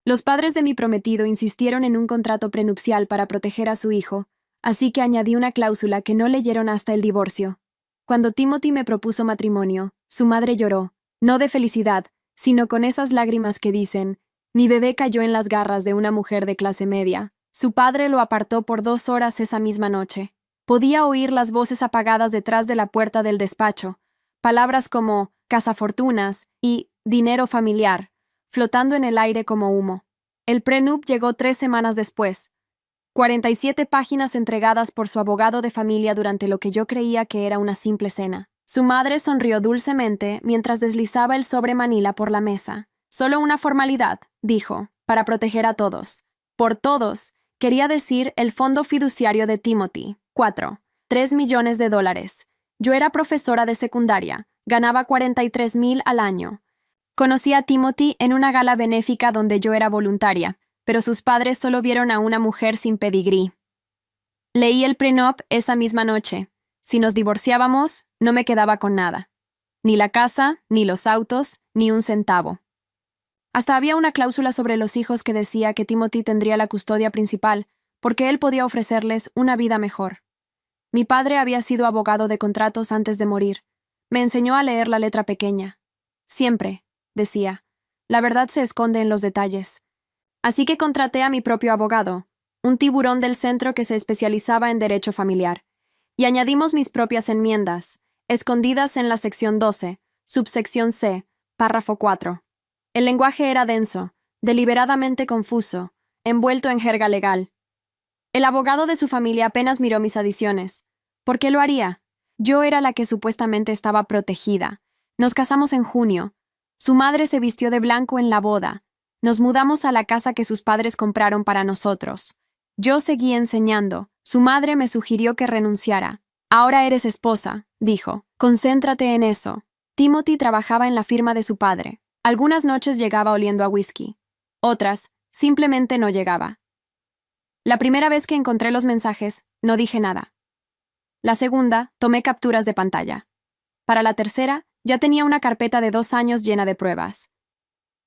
Los padres de mi prometido insistieron en un contrato prenupcial para proteger a su hijo, así que añadí una cláusula que no leyeron hasta el divorcio. Cuando Timothy me propuso matrimonio, su madre lloró, no de felicidad, sino con esas lágrimas que dicen: mi bebé cayó en las garras de una mujer de clase media. Su padre lo apartó por 2 horas esa misma noche. Podía oír las voces apagadas detrás de la puerta del despacho, palabras como cazafortunas y dinero familiar, flotando en el aire como humo. El prenup llegó 3 semanas después. 47 páginas entregadas por su abogado de familia durante lo que yo creía que era una simple cena. Su madre sonrió dulcemente mientras deslizaba el sobre manila por la mesa. Solo una formalidad, dijo, para proteger a todos. Por todos, quería decir el fondo fiduciario de Timothy. 3 millones de dólares. Yo era profesora de secundaria, ganaba 43,000 al año. Conocí a Timothy en una gala benéfica donde yo era voluntaria, pero sus padres solo vieron a una mujer sin pedigrí. Leí el prenup esa misma noche. Si nos divorciábamos, no me quedaba con nada. Ni la casa, ni los autos, ni un centavo. Hasta había una cláusula sobre los hijos que decía que Timothy tendría la custodia principal, porque él podía ofrecerles una vida mejor. Mi padre había sido abogado de contratos antes de morir. Me enseñó a leer la letra pequeña. Siempre, decía, la verdad se esconde en los detalles. Así que contraté a mi propio abogado, un tiburón del centro que se especializaba en derecho familiar, y añadimos mis propias enmiendas, escondidas en la sección 12, subsección C, párrafo 4. El lenguaje era denso, deliberadamente confuso, envuelto en jerga legal. El abogado de su familia apenas miró mis adiciones. ¿Por qué lo haría? Yo era la que supuestamente estaba protegida. Nos casamos en junio. Su madre se vistió de blanco en la boda. Nos mudamos a la casa que sus padres compraron para nosotros. Yo seguí enseñando. Su madre me sugirió que renunciara. Ahora eres esposa, dijo. Concéntrate en eso. Timothy trabajaba en la firma de su padre. Algunas noches llegaba oliendo a whisky. Otras, simplemente no llegaba. La primera vez que encontré los mensajes, no dije nada. La segunda, tomé capturas de pantalla. Para la tercera, ya tenía una carpeta de 2 años llena de pruebas.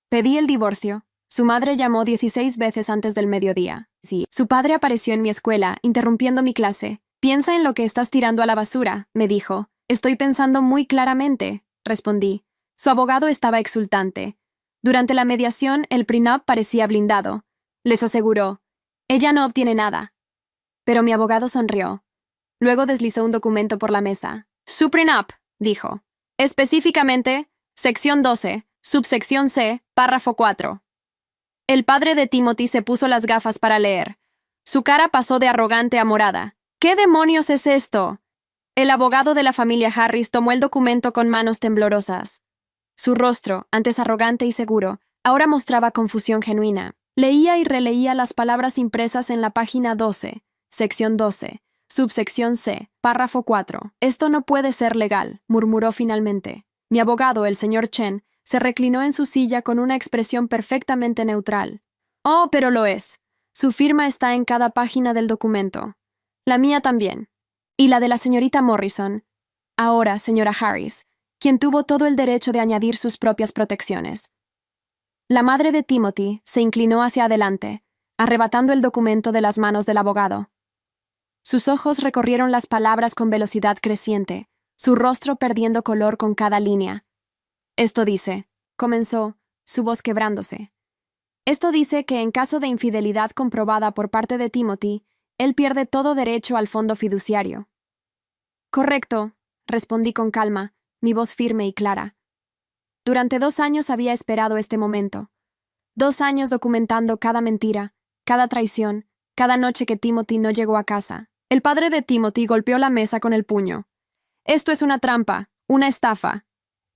Pedí el divorcio. Su madre llamó 16 veces antes del mediodía. Sí. Su padre apareció en mi escuela, interrumpiendo mi clase. Piensa en lo que estás tirando a la basura, me dijo. Estoy pensando muy claramente, respondí. Su abogado estaba exultante. Durante la mediación, el prenup parecía blindado. Les aseguró: ella no obtiene nada. Pero mi abogado sonrió. Luego deslizó un documento por la mesa. Su prenup, dijo. Específicamente, sección 12, subsección C, párrafo 4. El padre de Timothy se puso las gafas para leer. Su cara pasó de arrogante a morada. ¿Qué demonios es esto? El abogado de la familia Harris tomó el documento con manos temblorosas. Su rostro, antes arrogante y seguro, ahora mostraba confusión genuina. Leía y releía las palabras impresas en la página 12, sección 12, subsección C, párrafo 4. Esto no puede ser legal, murmuró finalmente. Mi abogado, el señor Chen, se reclinó en su silla con una expresión perfectamente neutral. Oh, pero lo es. Su firma está en cada página del documento. La mía también. Y la de la señorita Morrison. Ahora, señora Harris, quien tuvo todo el derecho de añadir sus propias protecciones. La madre de Timothy se inclinó hacia adelante, arrebatando el documento de las manos del abogado. Sus ojos recorrieron las palabras con velocidad creciente, su rostro perdiendo color con cada línea. Esto dice, comenzó, su voz quebrándose. Esto dice que en caso de infidelidad comprobada por parte de Timothy, él pierde todo derecho al fondo fiduciario. Correcto, respondí con calma, mi voz firme y clara. Durante 2 años había esperado este momento. 2 años documentando cada mentira, cada traición, cada noche que Timothy no llegó a casa. El padre de Timothy golpeó la mesa con el puño. Esto es una trampa, una estafa.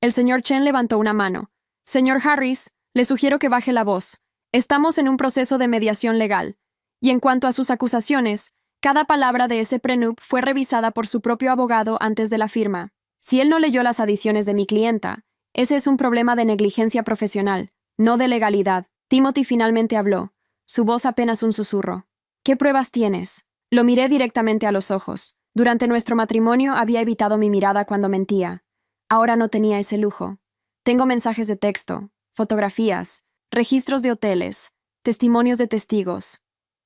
El señor Chen levantó una mano. Señor Harris, le sugiero que baje la voz. Estamos en un proceso de mediación legal. Y en cuanto a sus acusaciones, cada palabra de ese prenup fue revisada por su propio abogado antes de la firma. Si él no leyó las adiciones de mi clienta, ese es un problema de negligencia profesional, no de legalidad. Timothy finalmente habló, su voz apenas un susurro. ¿Qué pruebas tienes? Lo miré directamente a los ojos. Durante nuestro matrimonio había evitado mi mirada cuando mentía. Ahora no tenía ese lujo. Tengo mensajes de texto, fotografías, registros de hoteles, Testimonios de testigos.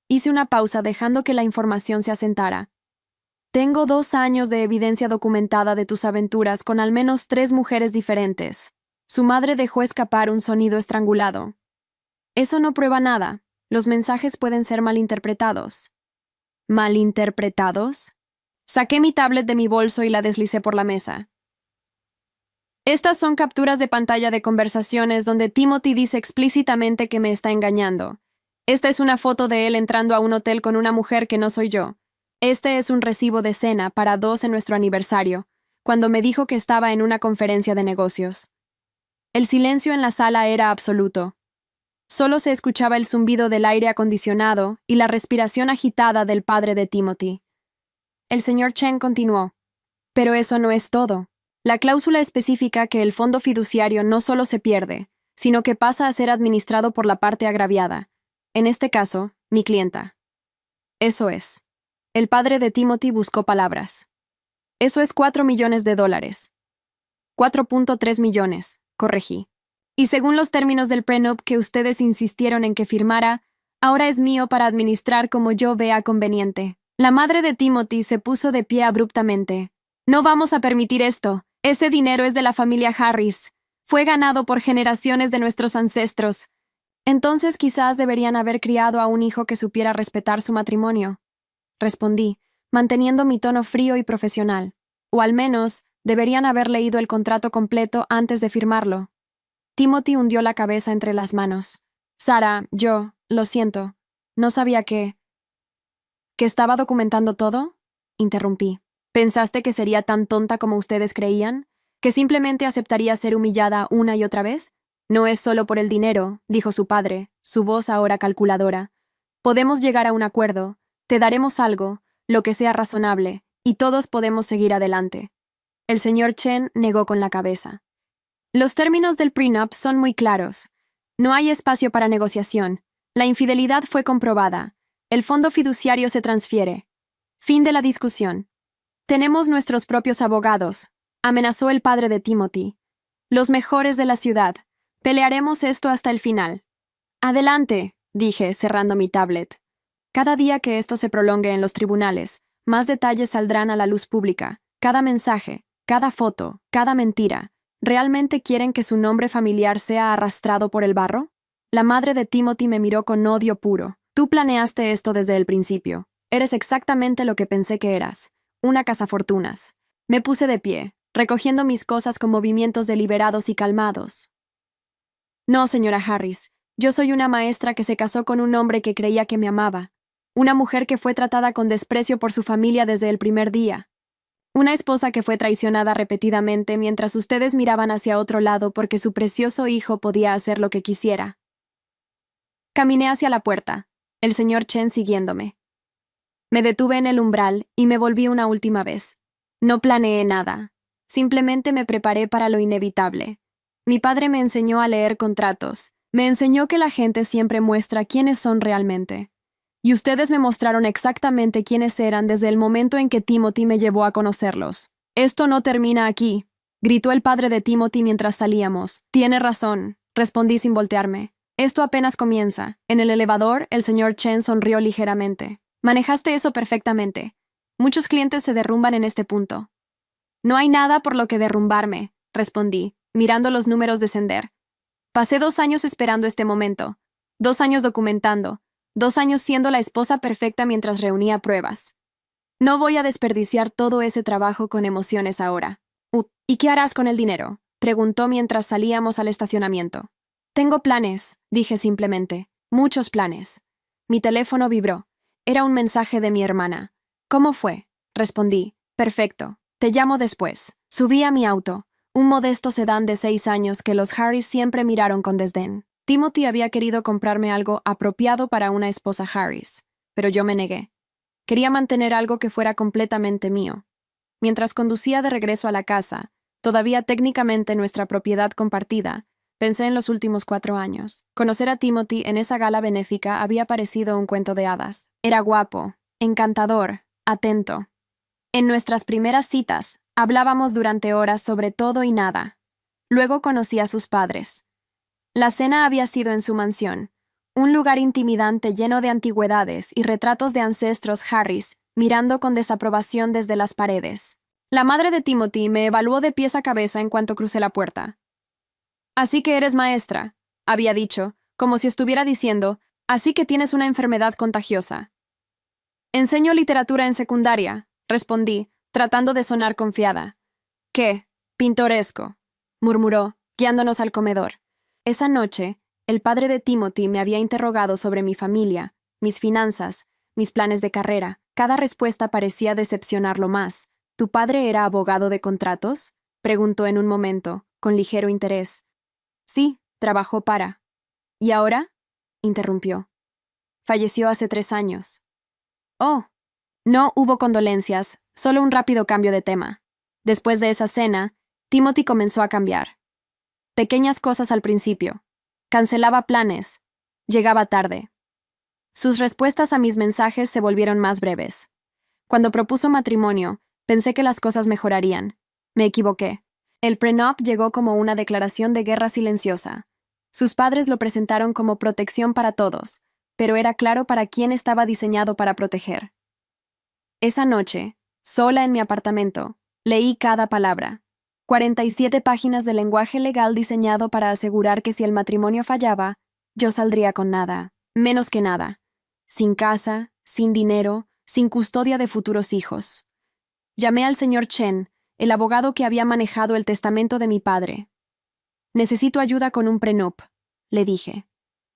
Hice una pausa dejando que la información se asentara. Tengo 2 años de evidencia documentada de tus aventuras con al menos 3 mujeres diferentes. Su madre dejó escapar un sonido estrangulado. Eso no prueba nada. Los mensajes pueden ser malinterpretados. ¿Malinterpretados? Saqué mi tablet de mi bolso y la deslicé por la mesa. Estas son capturas de pantalla de conversaciones donde Timothy dice explícitamente que me está engañando. Esta es una foto de él entrando a un hotel con una mujer que no soy yo. Este es un recibo de cena para 2 en nuestro aniversario, cuando me dijo que estaba en una conferencia de negocios. El silencio en la sala era absoluto. Solo se escuchaba el zumbido del aire acondicionado y la respiración agitada del padre de Timothy. El señor Chen continuó. Pero eso no es todo. La cláusula especifica que el fondo fiduciario no solo se pierde, sino que pasa a ser administrado por la parte agraviada. En este caso, mi clienta. Eso es. El padre de Timothy buscó palabras. Eso es $4 millones. 4.3 millones, corregí. Y según los términos del prenup que ustedes insistieron en que firmara, ahora es mío para administrar como yo vea conveniente. La madre de Timothy se puso de pie abruptamente. No vamos a permitir esto. Ese dinero es de la familia Harris. Fue ganado por generaciones de nuestros ancestros. Entonces quizás deberían haber criado a un hijo que supiera respetar su matrimonio. Respondí, manteniendo mi tono frío y profesional. O al menos, deberían haber leído el contrato completo antes de firmarlo. Timothy hundió la cabeza entre las manos. Sara, lo siento. No sabía ¿Que estaba documentando todo? Interrumpí. ¿Pensaste que sería tan tonta como ustedes creían? ¿Que simplemente aceptaría ser humillada una y otra vez? No es solo por el dinero, dijo su padre, su voz ahora calculadora. Podemos llegar a un acuerdo, te daremos algo, lo que sea razonable, y todos podemos seguir adelante. El señor Chen negó con la cabeza. Los términos del prenup son muy claros. No hay espacio para negociación. La infidelidad fue comprobada. El fondo fiduciario se transfiere. Fin de la discusión. Tenemos nuestros propios abogados, amenazó el padre de Timothy. Los mejores de la ciudad. Pelearemos esto hasta el final. Adelante, dije, cerrando mi tablet. Cada día que esto se prolongue en los tribunales, más detalles saldrán a la luz pública. Cada mensaje, cada foto, cada mentira. ¿Realmente quieren que su nombre familiar sea arrastrado por el barro? La madre de Timothy me miró con odio puro. Tú planeaste esto desde el principio. Eres exactamente lo que pensé que eras. Una cazafortunas. Me puse de pie, recogiendo mis cosas con movimientos deliberados y calmados. No, señora Harris. Yo soy una maestra que se casó con un hombre que creía que me amaba. Una mujer que fue tratada con desprecio por su familia desde el primer día. Una esposa que fue traicionada repetidamente mientras ustedes miraban hacia otro lado porque su precioso hijo podía hacer lo que quisiera. Caminé hacia la puerta, el señor Chen siguiéndome. Me detuve en el umbral y me volví una última vez. No planeé nada. Simplemente me preparé para lo inevitable. Mi padre me enseñó a leer contratos. Me enseñó que la gente siempre muestra quiénes son realmente. Y ustedes me mostraron exactamente quiénes eran desde el momento en que Timothy me llevó a conocerlos. Esto no termina aquí, gritó el padre de Timothy mientras salíamos. Tiene razón, respondí sin voltearme. Esto apenas comienza. En el elevador, el señor Chen sonrió ligeramente. Manejaste eso perfectamente. Muchos clientes se derrumban en este punto. No hay nada por lo que derrumbarme, respondí, mirando los números descender. Pasé 2 años esperando este momento, 2 años documentando, 2 años siendo la esposa perfecta mientras reunía pruebas. No voy a desperdiciar todo ese trabajo con emociones ahora. ¿Y qué harás con el dinero?, preguntó mientras salíamos al estacionamiento. Tengo planes, dije simplemente. Muchos planes. Mi teléfono vibró. Era un mensaje de mi hermana. ¿Cómo fue?, respondí. Perfecto. Te llamo después. Subí a mi auto, un modesto sedán de 6 años que los Harris siempre miraron con desdén. Timothy había querido comprarme algo apropiado para una esposa Harris, pero yo me negué. Quería mantener algo que fuera completamente mío. Mientras conducía de regreso a la casa, todavía técnicamente nuestra propiedad compartida, pensé en los últimos 4 años. Conocer a Timothy en esa gala benéfica había parecido un cuento de hadas. Era guapo, encantador, atento. En nuestras primeras citas, hablábamos durante horas sobre todo y nada. Luego conocí a sus padres. La cena había sido en su mansión, Un lugar intimidante lleno de antigüedades y retratos de ancestros Harris, mirando con desaprobación desde las paredes. La madre de Timothy me evaluó de pies a cabeza en cuanto crucé la puerta. «Así que eres maestra», había dicho, como si estuviera diciendo, «así que tienes una enfermedad contagiosa». «Enseño literatura en secundaria», respondí, tratando de sonar confiada. «¿Qué? Pintoresco», murmuró, guiándonos al comedor. Esa noche, el padre de Timothy me había interrogado sobre mi familia, mis finanzas, mis planes de carrera. Cada respuesta parecía decepcionarlo más. ¿Tu padre era abogado de contratos?, preguntó en un momento, con ligero interés. Sí, trabajó para. ¿Y ahora?, interrumpió. Falleció hace 3 años. Oh. No hubo condolencias, solo un rápido cambio de tema. Después de esa cena, Timothy comenzó a cambiar. Pequeñas cosas al principio. Cancelaba planes. Llegaba tarde. Sus respuestas a mis mensajes se volvieron más breves. Cuando propuso matrimonio, pensé que las cosas mejorarían. Me equivoqué. El prenup llegó como una declaración de guerra silenciosa. Sus padres lo presentaron como protección para todos, pero era claro para quién estaba diseñado para proteger. Esa noche, sola en mi apartamento, leí cada palabra. 47 páginas de lenguaje legal diseñado para asegurar que si el matrimonio fallaba, yo saldría con nada, menos que nada. Sin casa, sin dinero, sin custodia de futuros hijos. Llamé al señor Chen, el abogado que había manejado el testamento de mi padre. «Necesito ayuda con un prenup», le dije.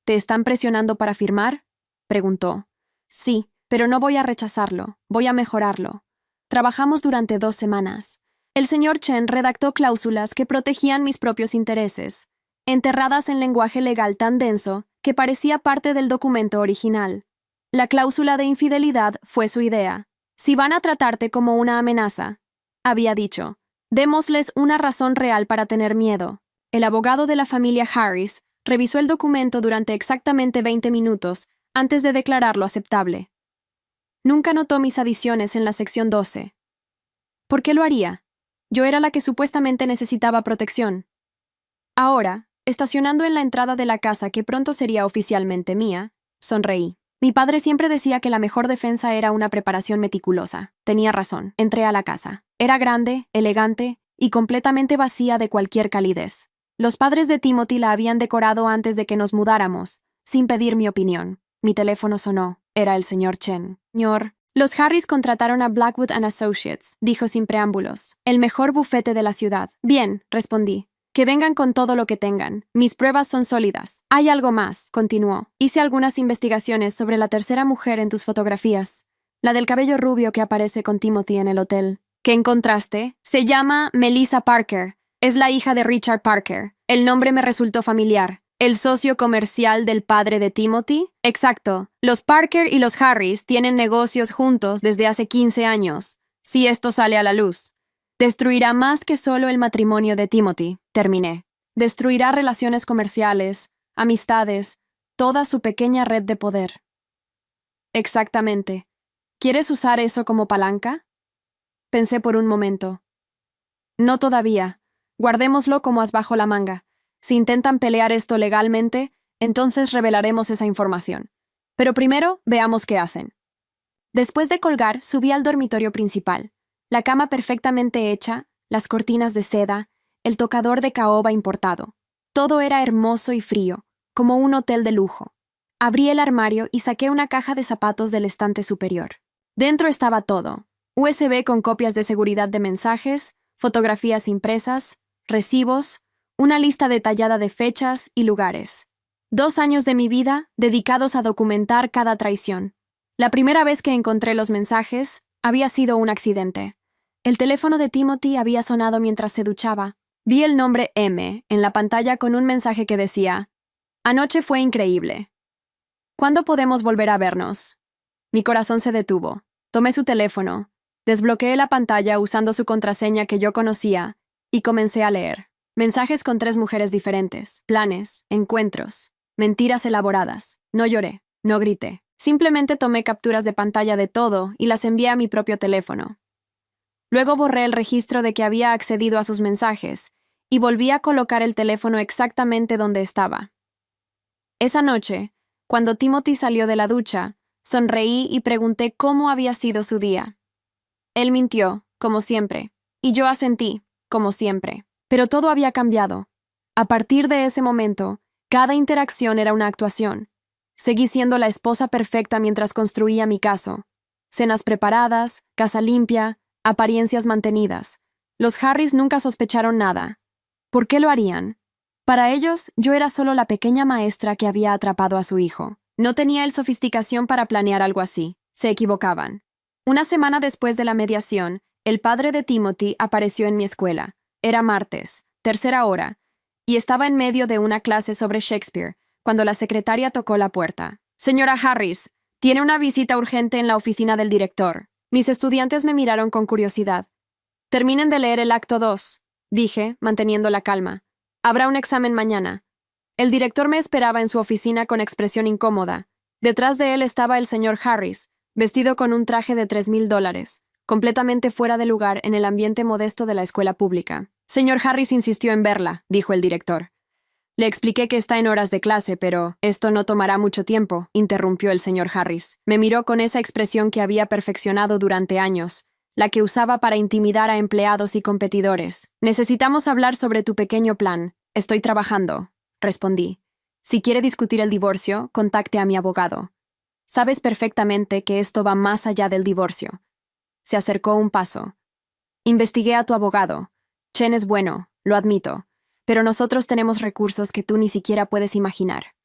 «¿Te están presionando para firmar?», preguntó. «Sí, pero no voy a rechazarlo, voy a mejorarlo». Trabajamos durante 2 semanas. El señor Chen redactó cláusulas que protegían mis propios intereses, enterradas en lenguaje legal tan denso que parecía parte del documento original. La cláusula de infidelidad fue su idea. «Si van a tratarte como una amenaza», había dicho, «démosles una razón real para tener miedo». El abogado de la familia Harris revisó el documento durante exactamente 20 minutos antes de declararlo aceptable. Nunca notó mis adiciones en la sección 12. ¿Por qué lo haría? Yo era la que supuestamente necesitaba protección. Ahora, estacionando en la entrada de la casa que pronto sería oficialmente mía, sonreí. Mi padre siempre decía que la mejor defensa era una preparación meticulosa. Tenía razón. Entré a la casa. Era grande, elegante y completamente vacía de cualquier calidez. Los padres de Timothy la habían decorado antes de que nos mudáramos, sin pedir mi opinión. Mi teléfono sonó. Era el señor Chen. «Señor, los Harris contrataron a Blackwood & Associates», dijo sin preámbulos. «El mejor bufete de la ciudad». «Bien», respondí. «Que vengan con todo lo que tengan. Mis pruebas son sólidas». «Hay algo más», continuó. «Hice algunas investigaciones sobre la tercera mujer en tus fotografías. La del cabello rubio que aparece con Timothy en el hotel. ¿Qué encontraste? Se llama Melissa Parker. Es la hija de Richard Parker. El nombre me resultó familiar. ¿El socio comercial del padre de Timothy? Exacto. Los Parker y los Harris tienen negocios juntos desde hace 15 años. Si esto sale a la luz, destruirá más que solo el matrimonio de Timothy», terminé. «Destruirá relaciones comerciales, amistades, toda su pequeña red de poder». «Exactamente. ¿Quieres usar eso como palanca?», pensé por un momento. «No todavía. Guardémoslo como as bajo la manga. Si intentan pelear esto legalmente, entonces revelaremos esa información. Pero primero, veamos qué hacen». Después de colgar, subí al dormitorio principal. La cama perfectamente hecha, las cortinas de seda, el tocador de caoba importado. Todo era hermoso y frío, como un hotel de lujo. Abrí el armario y saqué una caja de zapatos del estante superior. Dentro estaba todo: USB con copias de seguridad de mensajes, fotografías impresas, recibos, una lista detallada de fechas y lugares. 2 años de mi vida dedicados a documentar cada traición. La primera vez que encontré los mensajes había sido un accidente. El teléfono de Timothy había sonado mientras se duchaba. Vi el nombre M en la pantalla con un mensaje que decía: «Anoche fue increíble. ¿Cuándo podemos volver a vernos?». Mi corazón se detuvo. Tomé su teléfono, desbloqueé la pantalla usando su contraseña que yo conocía y comencé a leer. Mensajes con 3 mujeres diferentes, planes, encuentros, mentiras elaboradas. No lloré, no grité. Simplemente tomé capturas de pantalla de todo y las envié a mi propio teléfono. Luego borré el registro de que había accedido a sus mensajes y volví a colocar el teléfono exactamente donde estaba. Esa noche, Cuando Timothy salió de la ducha, sonreí y pregunté cómo había sido su día. Él mintió, como siempre, y yo asentí, como siempre. Pero todo había cambiado. A partir de ese momento, cada interacción era una actuación. Seguí siendo la esposa perfecta mientras construía mi caso. Cenas preparadas, casa limpia, apariencias mantenidas. Los Harris nunca sospecharon nada. ¿Por qué lo harían? Para ellos, yo era solo la pequeña maestra que había atrapado a su hijo. No tenía el sofisticación para planear algo así. Se equivocaban. Una semana después de la mediación, el padre de Timothy apareció en mi escuela. Era martes, tercera hora, y estaba en medio de una clase sobre Shakespeare, cuando la secretaria tocó la puerta. «Señora Harris, tiene una visita urgente en la oficina del director». Mis estudiantes me miraron con curiosidad. «Terminen de leer el acto 2», dije, manteniendo la calma. «Habrá un examen mañana». El director me esperaba en su oficina con expresión incómoda. Detrás de él estaba el señor Harris, vestido con un traje de $3,000, completamente fuera de lugar en el ambiente modesto de la escuela pública. «Señor Harris insistió en verla», dijo el director. «Le expliqué que está en horas de clase, pero esto no tomará mucho tiempo», interrumpió el señor Harris. Me miró con esa expresión que había perfeccionado durante años, la que usaba para intimidar a empleados y competidores. «Necesitamos hablar sobre tu pequeño plan». «Estoy trabajando», respondí. «Si quiere discutir el divorcio, contacte a mi abogado. Sabes perfectamente que esto va más allá del divorcio». Se acercó un paso. «Investigué a tu abogado. Chen es bueno, lo admito, pero nosotros tenemos recursos que tú ni siquiera puedes imaginar».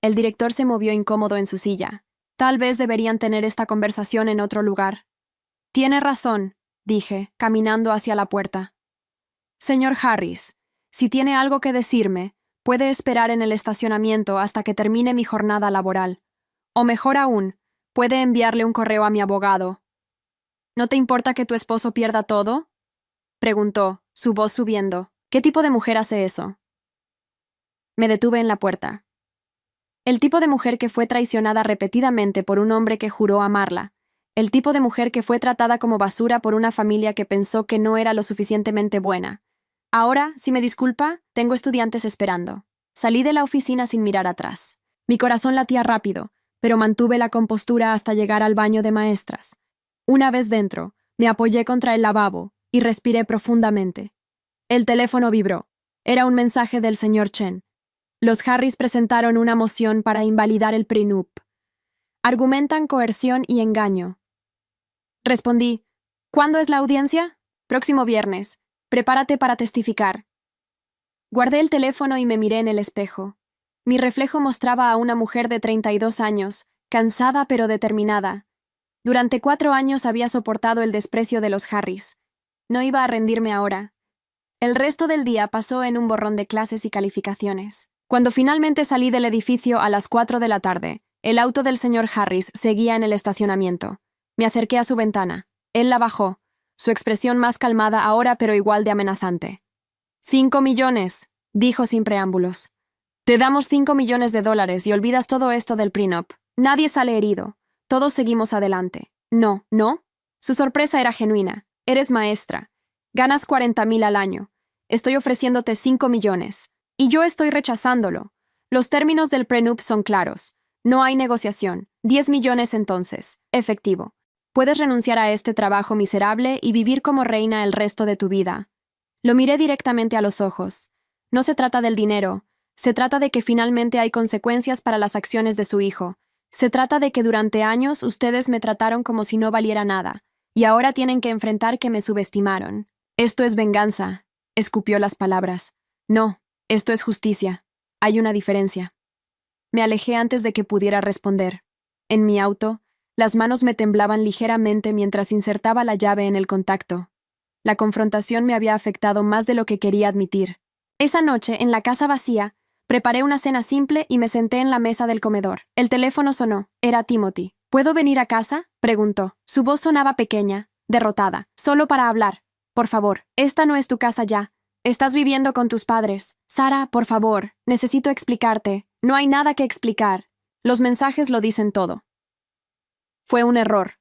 El director se movió incómodo en su silla. «Tal vez deberían tener esta conversación en otro lugar». «Tiene razón», dije, caminando hacia la puerta. «Señor Harris, si tiene algo que decirme, puede esperar en el estacionamiento hasta que termine mi jornada laboral. O mejor aún, puede enviarle un correo a mi abogado». «¿No te importa que tu esposo pierda todo?», preguntó, su voz subiendo. «¿Qué tipo de mujer hace eso?». Me detuve en la puerta. El tipo de mujer que fue traicionada repetidamente por un hombre que juró amarla. El tipo de mujer que fue tratada como basura por una familia que pensó que no era lo suficientemente buena. Ahora, si me disculpa, tengo estudiantes esperando. Salí de la oficina sin mirar atrás. Mi corazón latía rápido, pero mantuve la compostura hasta llegar al baño de maestras. Una vez dentro, me apoyé contra el lavabo y respiré profundamente. El teléfono vibró. Era un mensaje del señor Chen. Los Harris presentaron una moción para invalidar el prenup. Argumentan coerción y engaño. Respondí, «¿Cuándo es la audiencia?». «Próximo viernes. Prepárate para testificar». Guardé el teléfono y me miré en el espejo. Mi reflejo mostraba a una mujer de 32 años, cansada pero determinada. Durante 4 años había soportado el desprecio de los Harris. No iba a rendirme ahora. El resto del día pasó en un borrón de clases y calificaciones. Cuando finalmente salí del edificio a las 4 de la tarde, el auto del señor Harris seguía en el estacionamiento. Me acerqué a su ventana. Él la bajó, su expresión más calmada ahora pero igual de amenazante. «5 millones», dijo sin preámbulos. «Te damos $5 millones y olvidas todo esto del prenup. Nadie sale herido. Todos seguimos adelante». «No, ¿no?». Su sorpresa era genuina. «Eres maestra. Ganas 40,000 al año. Estoy ofreciéndote 5 millones. Y yo estoy rechazándolo. Los términos del prenup son claros. No hay negociación. 10 millones entonces. Efectivo. Puedes renunciar a este trabajo miserable y vivir como reina el resto de tu vida». Lo miré directamente a los ojos. No se trata del dinero. Se trata de que finalmente hay consecuencias para las acciones de su hijo. Se trata de que durante años ustedes me trataron como si no valiera nada, y ahora tienen que enfrentar que me subestimaron. «Esto es venganza», escupió las palabras. «No, esto es justicia. Hay una diferencia». Me alejé antes de que pudiera responder. En mi auto, las manos me temblaban ligeramente mientras insertaba la llave en el contacto. La confrontación me había afectado más de lo que quería admitir. Esa noche, en la casa vacía, preparé una cena simple y me senté en la mesa del comedor. El teléfono sonó. Era Timothy. «¿Puedo venir a casa?», preguntó. Su voz sonaba pequeña, derrotada. «Solo para hablar. Por favor, esta no es tu casa ya. Estás viviendo con tus padres. Sara, por favor, necesito explicarte. No hay nada que explicar. Los mensajes lo dicen todo». Fue un error.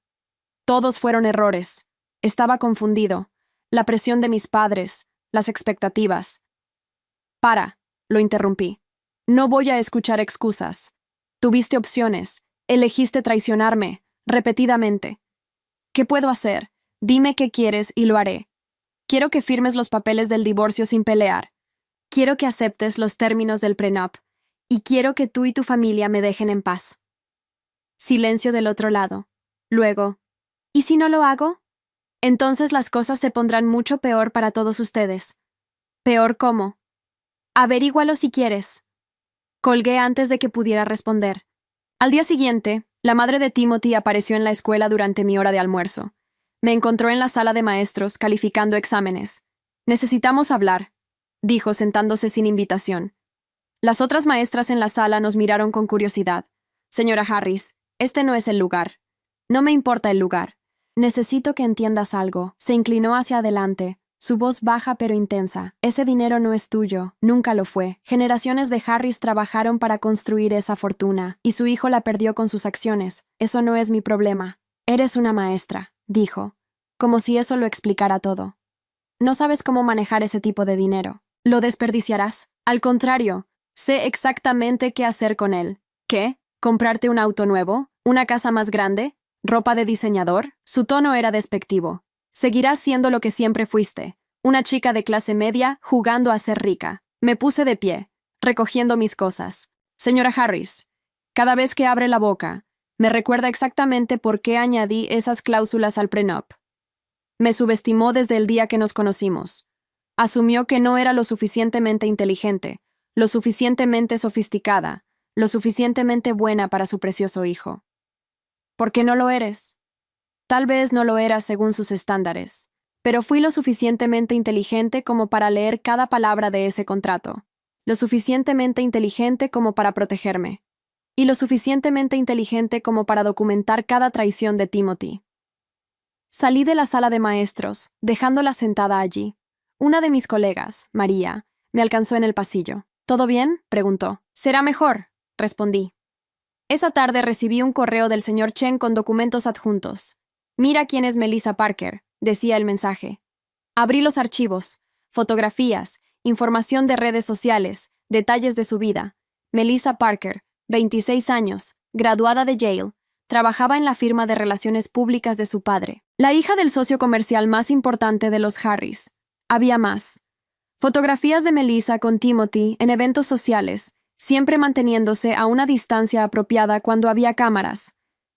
Todos fueron errores. Estaba confundido. La presión de mis padres, las expectativas. «Para», lo interrumpí. «No voy a escuchar excusas. Tuviste opciones. Elegiste traicionarme, repetidamente. ¿Qué puedo hacer? Dime qué quieres y lo haré. Quiero que firmes los papeles del divorcio sin pelear. Quiero que aceptes los términos del prenup. Y quiero que tú y tu familia me dejen en paz. Silencio del otro lado. Luego, ¿y si no lo hago? Entonces las cosas se pondrán mucho peor para todos ustedes. ¿Peor cómo? Averígualo si quieres. Colgué antes de que pudiera responder. Al día siguiente, la madre de Timothy apareció en la escuela durante mi hora de almuerzo. Me encontró en la sala de maestros calificando exámenes. Necesitamos hablar, dijo sentándose sin invitación. Las otras maestras en la sala nos miraron con curiosidad. Señora Harris, este no es el lugar. No me importa el lugar. Necesito que entiendas algo. Se inclinó hacia adelante, su voz baja pero intensa. Ese dinero no es tuyo, nunca lo fue. Generaciones de Harris trabajaron para construir esa fortuna, y su hijo la perdió con sus acciones. Eso no es mi problema. Eres una maestra, dijo, como si eso lo explicara todo. No sabes cómo manejar ese tipo de dinero. Lo desperdiciarás. Al contrario, sé exactamente qué hacer con él. ¿Qué? ¿Comprarte un auto nuevo? ¿Una casa más grande? ¿Ropa de diseñador? Su tono era despectivo. Seguirás siendo lo que siempre fuiste, una chica de clase media jugando a ser rica. Me puse de pie, recogiendo mis cosas. Señora Harris, cada vez que abre la boca, me recuerda exactamente por qué añadí esas cláusulas al prenup. Me subestimó desde el día que nos conocimos. Asumió que no era lo suficientemente inteligente, lo suficientemente sofisticada, lo suficientemente buena para su precioso hijo. ¿Por qué no lo eres? Tal vez no lo era según sus estándares, pero fui lo suficientemente inteligente como para leer cada palabra de ese contrato, lo suficientemente inteligente como para protegerme, y lo suficientemente inteligente como para documentar cada traición de Timothy. Salí de la sala de maestros, dejándola sentada allí. Una de mis colegas, María, me alcanzó en el pasillo. ¿Todo bien?, preguntó. «Será mejor», respondí. Esa tarde recibí un correo del señor Chen con documentos adjuntos. «Mira quién es Melissa Parker», decía el mensaje. Abrí los archivos, fotografías, información de redes sociales, detalles de su vida. Melissa Parker, 26 años, graduada de Yale, trabajaba en la firma de relaciones públicas de su padre, la hija del socio comercial más importante de los Harris. Había más. Fotografías de Melissa con Timothy en eventos sociales, siempre manteniéndose a una distancia apropiada cuando había cámaras.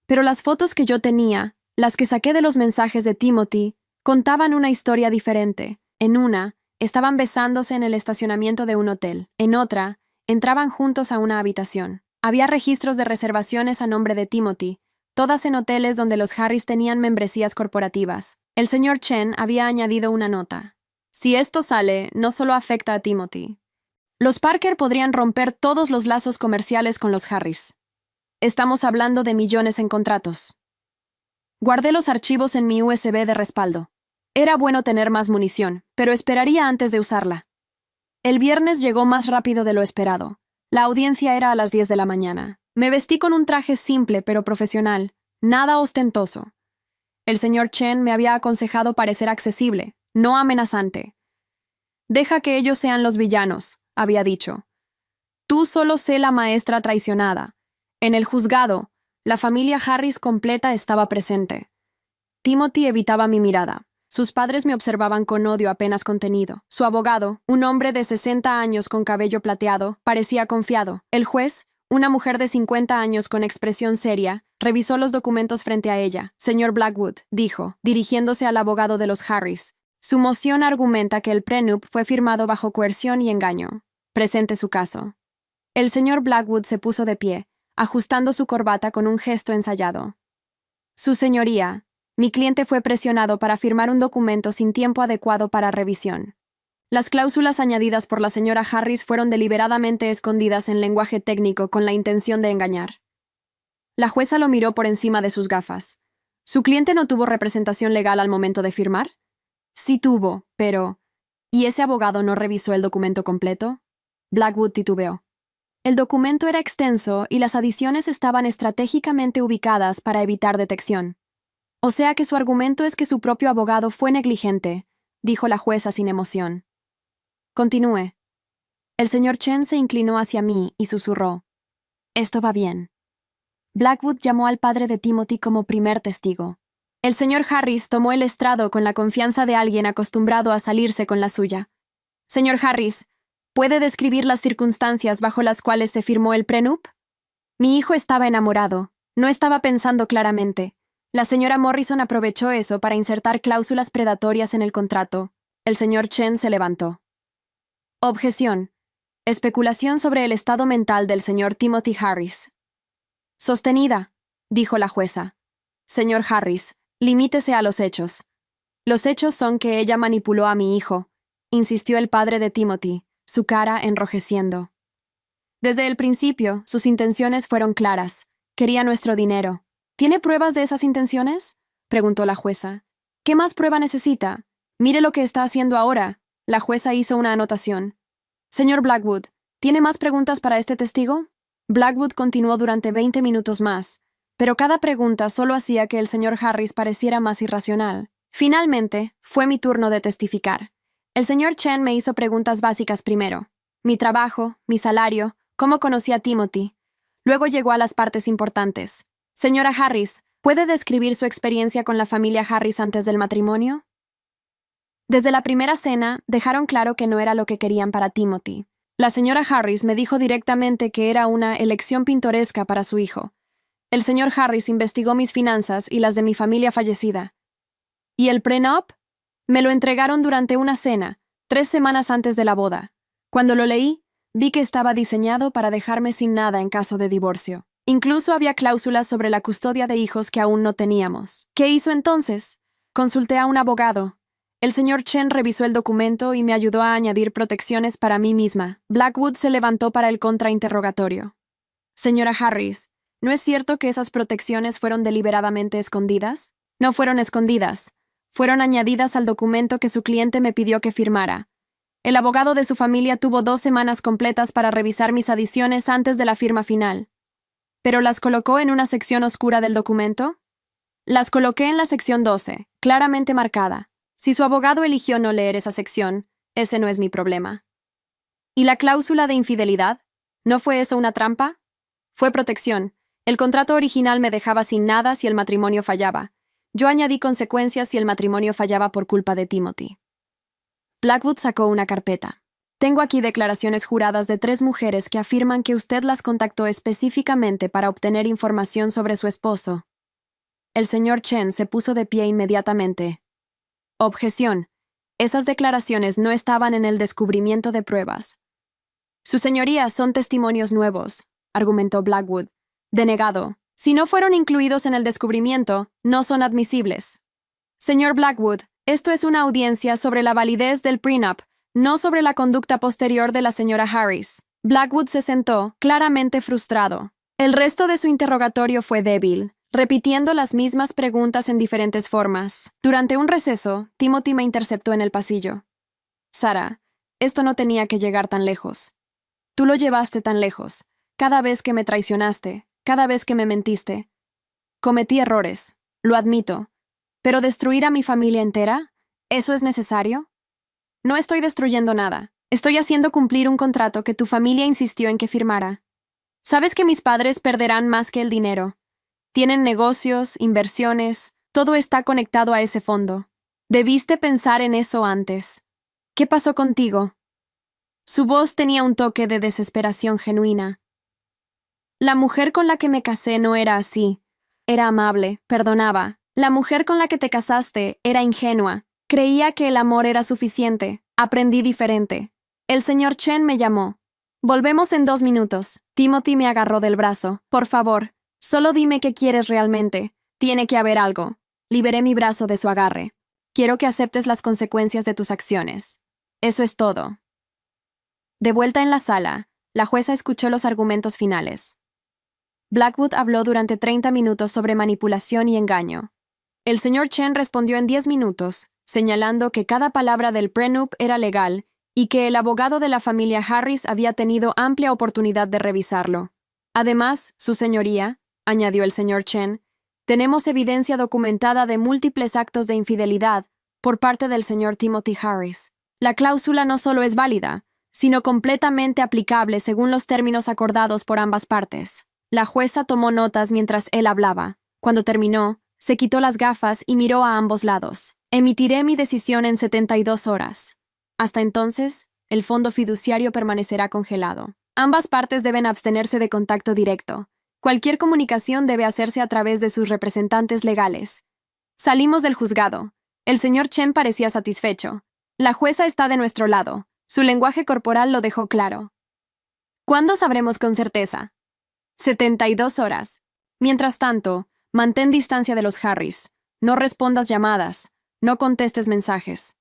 Pero las fotos que yo tenía, las que saqué de los mensajes de Timothy, contaban una historia diferente. En una, estaban besándose en el estacionamiento de un hotel. En otra, entraban juntos a una habitación. Había registros de reservaciones a nombre de Timothy, todas en hoteles donde los Harris tenían membresías corporativas. El señor Chen había añadido una nota. Si esto sale, no solo afecta a Timothy. Los Parker podrían romper todos los lazos comerciales con los Harris. Estamos hablando de millones en contratos. Guardé los archivos en mi USB de respaldo. Era bueno tener más munición, pero esperaría antes de usarla. El viernes llegó más rápido de lo esperado. La audiencia era a las 10 de la mañana. Me vestí con un traje simple pero profesional, nada ostentoso. El señor Chen me había aconsejado parecer accesible, no amenazante. «Deja que ellos sean los villanos», había dicho. «Tú solo sé la maestra traicionada». En el juzgado, la familia Harris completa estaba presente. Timothy evitaba mi mirada. Sus padres me observaban con odio apenas contenido. Su abogado, un hombre de 60 años con cabello plateado, parecía confiado. El juez, una mujer de 50 años con expresión seria, revisó los documentos frente a ella. «Señor Blackwood», dijo, dirigiéndose al abogado de los Harris. «Su moción argumenta que el prenup fue firmado bajo coerción y engaño. Presente su caso». El señor Blackwood se puso de pie, ajustando su corbata con un gesto ensayado. «Su señoría, mi cliente fue presionado para firmar un documento sin tiempo adecuado para revisión. Las cláusulas añadidas por la señora Harris fueron deliberadamente escondidas en lenguaje técnico con la intención de engañar». La jueza lo miró por encima de sus gafas. «¿Su cliente no tuvo representación legal al momento de firmar?» «Sí tuvo, pero... ¿y ese abogado no revisó el documento completo?» Blackwood titubeó. El documento era extenso y las adiciones estaban estratégicamente ubicadas para evitar detección. «O sea que su argumento es que su propio abogado fue negligente», dijo la jueza sin emoción. «Continúe». El señor Chen se inclinó hacia mí y susurró. «Esto va bien». Blackwood llamó al padre de Timothy como primer testigo. El señor Harris tomó el estrado con la confianza de alguien acostumbrado a salirse con la suya. Señor Harris, ¿puede describir las circunstancias bajo las cuales se firmó el prenup? Mi hijo estaba enamorado. No estaba pensando claramente. La señora Morrison aprovechó eso para insertar cláusulas predatorias en el contrato. El señor Chen se levantó. Objeción. Especulación sobre el estado mental del señor Timothy Harris. Sostenida, dijo la jueza. Señor Harris, limítese a los hechos. Los hechos son que ella manipuló a mi hijo, insistió el padre de Timothy, su cara enrojeciendo. Desde el principio, sus intenciones fueron claras. Quería nuestro dinero. ¿Tiene pruebas de esas intenciones? Preguntó la jueza. ¿Qué más prueba necesita? Mire lo que está haciendo ahora. La jueza hizo una anotación. Señor Blackwood, ¿tiene más preguntas para este testigo? Blackwood continuó durante 20 minutos más, pero cada pregunta solo hacía que el señor Harris pareciera más irracional. Finalmente, fue mi turno de testificar. El señor Chen me hizo preguntas básicas primero. Mi trabajo, mi salario, cómo conocí a Timothy. Luego llegó a las partes importantes. Señora Harris, ¿puede describir su experiencia con la familia Harris antes del matrimonio? Desde la primera cena, dejaron claro que no era lo que querían para Timothy. La señora Harris me dijo directamente que era una elección pintoresca para su hijo. El señor Harris investigó mis finanzas y las de mi familia fallecida. ¿Y el prenup? Me lo entregaron durante una cena, 3 semanas antes de la boda. Cuando lo leí, vi que estaba diseñado para dejarme sin nada en caso de divorcio. Incluso había cláusulas sobre la custodia de hijos que aún no teníamos. ¿Qué hizo entonces? Consulté a un abogado. El señor Chen revisó el documento y me ayudó a añadir protecciones para mí misma. Blackwood se levantó para el contrainterrogatorio. Señora Harris, ¿no es cierto que esas protecciones fueron deliberadamente escondidas? No fueron escondidas. Fueron añadidas al documento que su cliente me pidió que firmara. El abogado de su familia tuvo 2 semanas completas para revisar mis adiciones antes de la firma final. ¿Pero las colocó en una sección oscura del documento? Las coloqué en la sección 12, claramente marcada. Si su abogado eligió no leer esa sección, ese no es mi problema. ¿Y la cláusula de infidelidad? ¿No fue eso una trampa? Fue protección. El contrato original me dejaba sin nada si el matrimonio fallaba. Yo añadí consecuencias si el matrimonio fallaba por culpa de Timothy. Blackwood sacó una carpeta. Tengo aquí declaraciones juradas de 3 mujeres que afirman que usted las contactó específicamente para obtener información sobre su esposo. El señor Chen se puso de pie inmediatamente. Objeción. Esas declaraciones no estaban en el descubrimiento de pruebas. Su señoría son testimonios nuevos, argumentó Blackwood. Denegado. Si no fueron incluidos en el descubrimiento, no son admisibles. Señor Blackwood, esto es una audiencia sobre la validez del prenup, no sobre la conducta posterior de la señora Harris. Blackwood se sentó, claramente frustrado. El resto de su interrogatorio fue débil, repitiendo las mismas preguntas en diferentes formas. Durante un receso, Timothy me interceptó en el pasillo. Sarah, esto no tenía que llegar tan lejos. Tú lo llevaste tan lejos. Cada vez que me traicionaste, cada vez que me mentiste. Cometí errores, lo admito. ¿Pero destruir a mi familia entera? ¿Eso es necesario? No estoy destruyendo nada. Estoy haciendo cumplir un contrato que tu familia insistió en que firmara. Sabes que mis padres perderán más que el dinero. Tienen negocios, inversiones, todo está conectado a ese fondo. Debiste pensar en eso antes. ¿Qué pasó contigo? Su voz tenía un toque de desesperación genuina. La mujer con la que me casé no era así. Era amable, perdonaba. La mujer con la que te casaste era ingenua. Creía que el amor era suficiente. Aprendí diferente. El señor Chen me llamó. Volvemos en 2 minutos. Timothy me agarró del brazo. Por favor, solo dime qué quieres realmente. Tiene que haber algo. Liberé mi brazo de su agarre. Quiero que aceptes las consecuencias de tus acciones. Eso es todo. De vuelta en la sala, la jueza escuchó los argumentos finales. Blackwood habló durante 30 minutos sobre manipulación y engaño. El señor Chen respondió en 10 minutos, señalando que cada palabra del prenup era legal y que el abogado de la familia Harris había tenido amplia oportunidad de revisarlo. Además, su señoría, añadió el señor Chen, tenemos evidencia documentada de múltiples actos de infidelidad por parte del señor Timothy Harris. La cláusula no solo es válida, sino completamente aplicable según los términos acordados por ambas partes. La jueza tomó notas mientras él hablaba. Cuando terminó, se quitó las gafas y miró a ambos lados. Emitiré mi decisión en 72 horas. Hasta entonces, el fondo fiduciario permanecerá congelado. Ambas partes deben abstenerse de contacto directo. Cualquier comunicación debe hacerse a través de sus representantes legales. Salimos del juzgado. El señor Chen parecía satisfecho. La jueza está de nuestro lado. Su lenguaje corporal lo dejó claro. ¿Cuándo sabremos con certeza? 72 horas. Mientras tanto, mantén distancia de los Harris. No respondas llamadas. No contestes mensajes.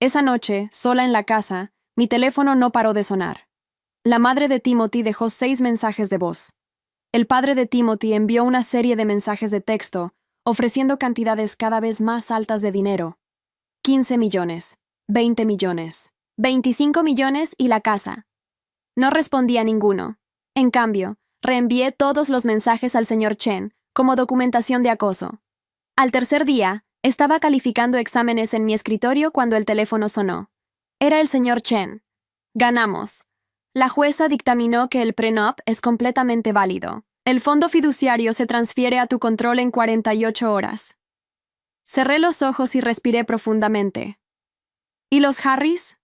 Esa noche, sola en la casa, mi teléfono no paró de sonar. La madre de Timothy dejó 6 mensajes de voz. El padre de Timothy envió una serie de mensajes de texto, ofreciendo cantidades cada vez más altas de dinero. 15 millones, 20 millones, 25 millones y la casa. No respondía ninguno. En cambio, reenvié todos los mensajes al señor Chen como documentación de acoso. Al tercer día, estaba calificando exámenes en mi escritorio cuando el teléfono sonó. Era el señor Chen. Ganamos. La jueza dictaminó que el prenup es completamente válido. El fondo fiduciario se transfiere a tu control en 48 horas. Cerré los ojos y respiré profundamente. ¿Y los Harris?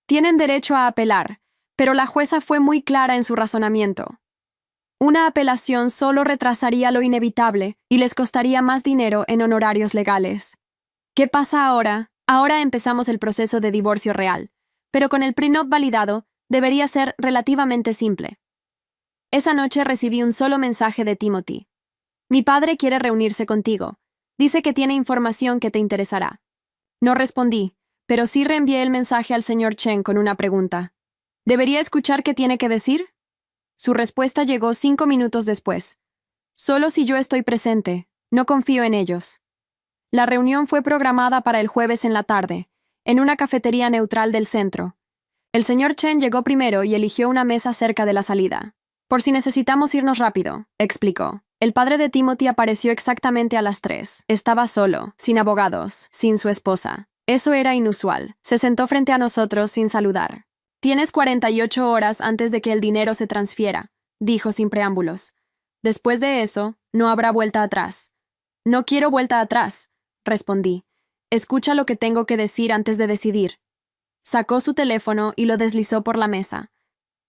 Tienen derecho a apelar, pero la jueza fue muy clara en su razonamiento. Una apelación solo retrasaría lo inevitable y les costaría más dinero en honorarios legales. ¿Qué pasa ahora? Ahora empezamos el proceso de divorcio real, pero con el prenup validado debería ser relativamente simple. Esa noche recibí un solo mensaje de Timothy. Mi padre quiere reunirse contigo. Dice que tiene información que te interesará. No respondí, pero sí reenvié el mensaje al señor Chen con una pregunta. ¿Debería escuchar qué tiene que decir? Su respuesta llegó 5 minutos después. Solo si yo estoy presente, no confío en ellos. La reunión fue programada para el jueves en la tarde, en una cafetería neutral del centro. El señor Chen llegó primero y eligió una mesa cerca de la salida. Por si necesitamos irnos rápido, explicó. El padre de Timothy apareció exactamente a las 3. Estaba solo, sin abogados, sin su esposa. Eso era inusual. Se sentó frente a nosotros sin saludar. Tienes 48 horas antes de que el dinero se transfiera, dijo sin preámbulos. Después de eso, no habrá vuelta atrás. No quiero vuelta atrás, respondí. Escucha lo que tengo que decir antes de decidir. Sacó su teléfono y lo deslizó por la mesa.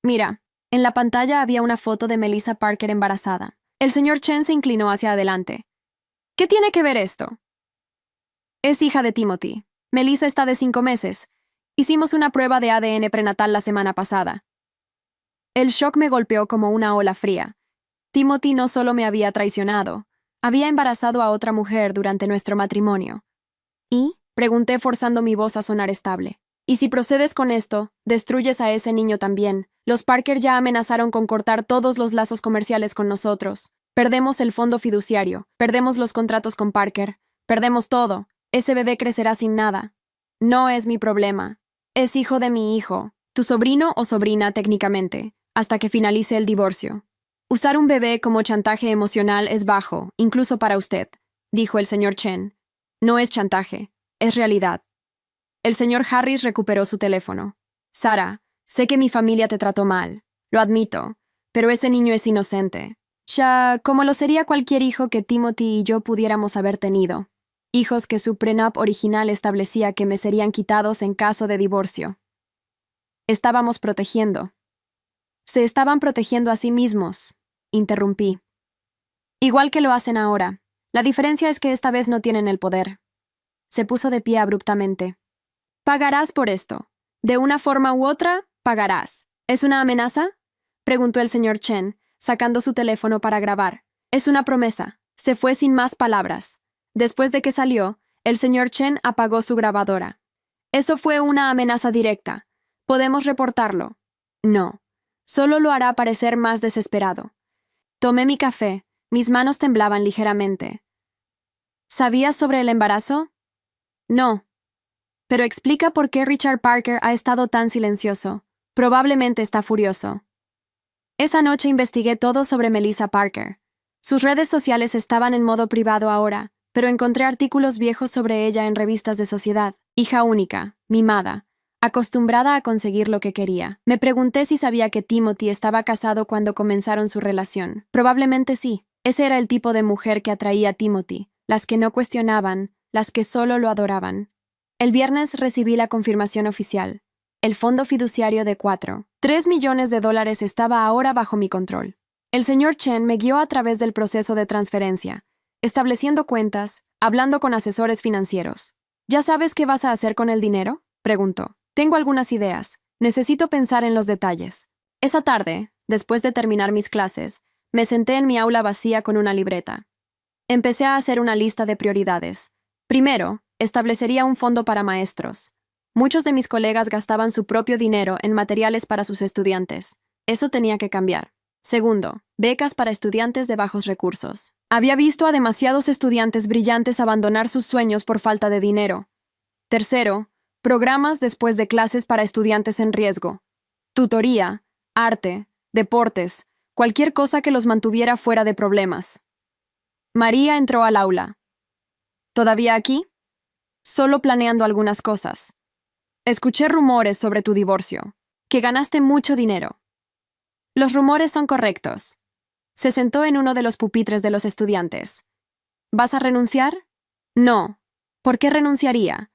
Mira, en la pantalla había una foto de Melissa Parker embarazada. El señor Chen se inclinó hacia adelante. ¿Qué tiene que ver esto? Es hija de Timothy. Melissa está de 5 meses. Hicimos una prueba de ADN prenatal la semana pasada. El shock me golpeó como una ola fría. Timothy no solo me había traicionado, había embarazado a otra mujer durante nuestro matrimonio. ¿Y? Pregunté forzando mi voz a sonar estable. Y si procedes con esto, destruyes a ese niño también. Los Parker ya amenazaron con cortar todos los lazos comerciales con nosotros. Perdemos el fondo fiduciario, perdemos los contratos con Parker, perdemos todo. Ese bebé crecerá sin nada. No es mi problema. Es hijo de mi hijo, tu sobrino o sobrina técnicamente, hasta que finalice el divorcio. Usar un bebé como chantaje emocional es bajo, incluso para usted, dijo el señor Chen. No es chantaje, es realidad. El señor Harris recuperó su teléfono. Sara, sé que mi familia te trató mal, lo admito, pero ese niño es inocente. Ya, como lo sería cualquier hijo que Timothy y yo pudiéramos haber tenido. Hijos que su prenup original establecía que me serían quitados en caso de divorcio. Estábamos protegiendo. Se estaban protegiendo a sí mismos, interrumpí. Igual que lo hacen ahora. La diferencia es que esta vez no tienen el poder. Se puso de pie abruptamente. Pagarás por esto. De una forma u otra, pagarás. ¿Es una amenaza? Preguntó el señor Chen, sacando su teléfono para grabar. Es una promesa. Se fue sin más palabras. Después de que salió, el señor Chen apagó su grabadora. Eso fue una amenaza directa. ¿Podemos reportarlo? No. Solo lo hará parecer más desesperado. Tomé mi café. Mis manos temblaban ligeramente. ¿Sabías sobre el embarazo? No. Pero explica por qué Richard Parker ha estado tan silencioso. Probablemente está furioso. Esa noche investigué todo sobre Melissa Parker. Sus redes sociales estaban en modo privado ahora, pero encontré artículos viejos sobre ella en revistas de sociedad. Hija única, mimada. acostumbrada a conseguir lo que quería. Me pregunté si sabía que Timothy estaba casado cuando comenzaron su relación. Probablemente sí. Ese era el tipo de mujer que atraía a Timothy, las que no cuestionaban, las que solo lo adoraban. El viernes recibí la confirmación oficial. El fondo fiduciario de 3 millones de dólares estaba ahora bajo mi control. El señor Chen me guió a través del proceso de transferencia, estableciendo cuentas, hablando con asesores financieros. ¿Ya sabes qué vas a hacer con el dinero?, preguntó. Tengo algunas ideas. Necesito pensar en los detalles. Esa tarde, después de terminar mis clases, me senté en mi aula vacía con una libreta. Empecé a hacer una lista de prioridades. Primero, establecería un fondo para maestros. Muchos de mis colegas gastaban su propio dinero en materiales para sus estudiantes. Eso tenía que cambiar. Segundo, becas para estudiantes de bajos recursos. Había visto a demasiados estudiantes brillantes abandonar sus sueños por falta de dinero. Tercero, programas después de clases para estudiantes en riesgo. Tutoría, arte, deportes, cualquier cosa que los mantuviera fuera de problemas. María entró al aula. ¿Todavía aquí? Solo planeando algunas cosas. Escuché rumores sobre tu divorcio, que ganaste mucho dinero. Los rumores son correctos. Se sentó en uno de los pupitres de los estudiantes. ¿Vas a renunciar? No. ¿Por qué renunciaría?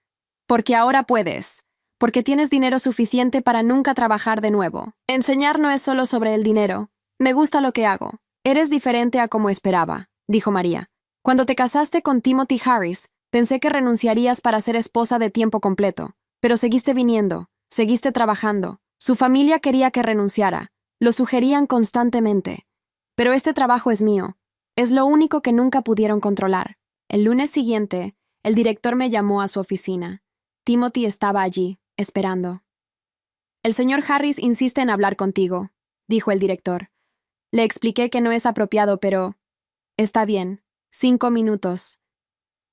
Porque ahora puedes. Porque tienes dinero suficiente para nunca trabajar de nuevo. Enseñar no es solo sobre el dinero. Me gusta lo que hago. Eres diferente a como esperaba, dijo María. Cuando te casaste con Timothy Harris, pensé que renunciarías para ser esposa de tiempo completo. Pero seguiste viniendo, seguiste trabajando. Su familia quería que renunciara. Lo sugerían constantemente. Pero este trabajo es mío. Es lo único que nunca pudieron controlar. El lunes siguiente, el director me llamó a su oficina. Timothy estaba allí, esperando. El señor Harris insiste en hablar contigo, dijo el director. Le expliqué que no es apropiado, pero... Está bien. 5 minutos.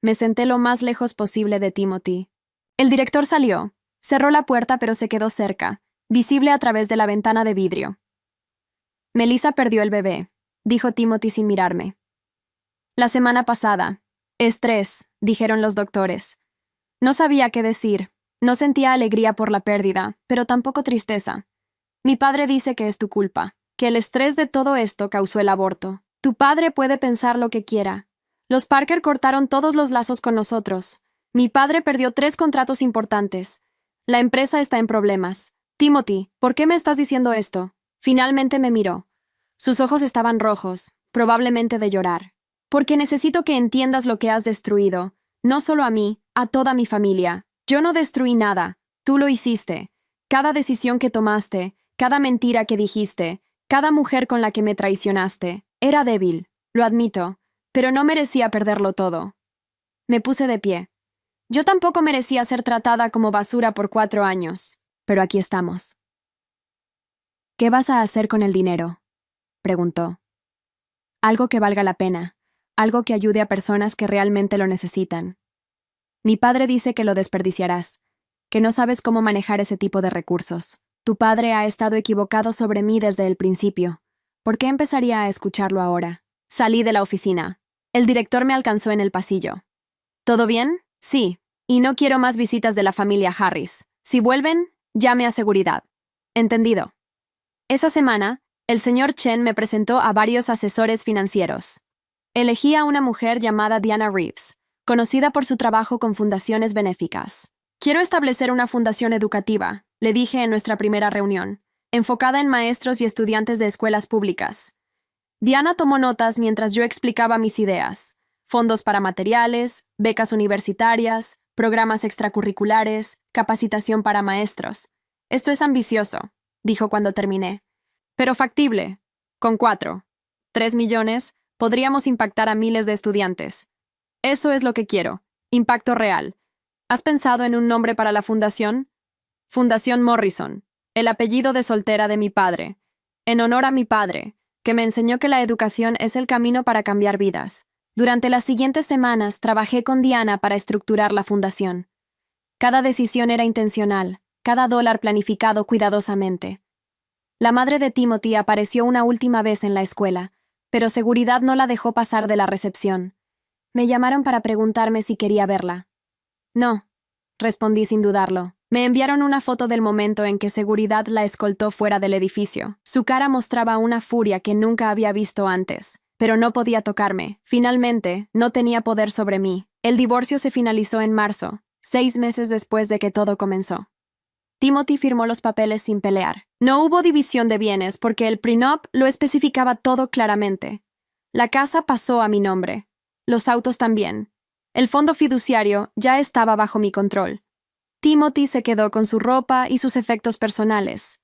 Me senté lo más lejos posible de Timothy. El director salió. Cerró la puerta, pero se quedó cerca, visible a través de la ventana de vidrio. Melissa perdió el bebé, dijo Timothy sin mirarme. La semana pasada. Estrés, dijeron los doctores. No sabía qué decir. No sentía alegría por la pérdida, pero tampoco tristeza. Mi padre dice que es tu culpa, que el estrés de todo esto causó el aborto. Tu padre puede pensar lo que quiera. Los Parker cortaron todos los lazos con nosotros. Mi padre perdió 3 contratos importantes. La empresa está en problemas. Timothy, ¿por qué me estás diciendo esto? Finalmente me miró. Sus ojos estaban rojos, probablemente de llorar. Porque necesito que entiendas lo que has destruido. No solo a mí, a toda mi familia. Yo no destruí nada. Tú lo hiciste. Cada decisión que tomaste, cada mentira que dijiste, cada mujer con la que me traicionaste. Era débil, lo admito, pero no merecía perderlo todo. Me puse de pie. Yo tampoco merecía ser tratada como basura por 4 años, pero aquí estamos. ¿Qué vas a hacer con el dinero?, preguntó. Algo que valga la pena, algo que ayude a personas que realmente lo necesitan. Mi padre dice que lo desperdiciarás, que no sabes cómo manejar ese tipo de recursos. Tu padre ha estado equivocado sobre mí desde el principio. ¿Por qué empezaría a escucharlo ahora? Salí de la oficina. El director me alcanzó en el pasillo. ¿Todo bien? Sí. Y no quiero más visitas de la familia Harris. Si vuelven, llame a seguridad. Entendido. Esa semana, el señor Chen me presentó a varios asesores financieros. Elegí a una mujer llamada Diana Reeves, conocida por su trabajo con fundaciones benéficas. Quiero establecer una fundación educativa, le dije en nuestra primera reunión, enfocada en maestros y estudiantes de escuelas públicas. Diana tomó notas mientras yo explicaba mis ideas. Fondos para materiales, becas universitarias, programas extracurriculares, capacitación para maestros. Esto es ambicioso, dijo cuando terminé. Pero factible. Con 3 millones, podríamos impactar a miles de estudiantes. Eso es lo que quiero. Impacto real. ¿Has pensado en un nombre para la fundación? Fundación Morrison, el apellido de soltera de mi padre. En honor a mi padre, que me enseñó que la educación es el camino para cambiar vidas. Durante las siguientes semanas trabajé con Diana para estructurar la fundación. Cada decisión era intencional, cada dólar planificado cuidadosamente. La madre de Timothy apareció una última vez en la escuela, pero seguridad no la dejó pasar de la recepción. Me llamaron para preguntarme si quería verla. No, respondí sin dudarlo. Me enviaron una foto del momento en que seguridad la escoltó fuera del edificio. Su cara mostraba una furia que nunca había visto antes, pero no podía tocarme. Finalmente, no tenía poder sobre mí. El divorcio se finalizó en marzo, 6 meses después de que todo comenzó. Timothy firmó los papeles sin pelear. No hubo división de bienes porque el prenup lo especificaba todo claramente. La casa pasó a mi nombre. Los autos también. El fondo fiduciario ya estaba bajo mi control. Timothy se quedó con su ropa y sus efectos personales.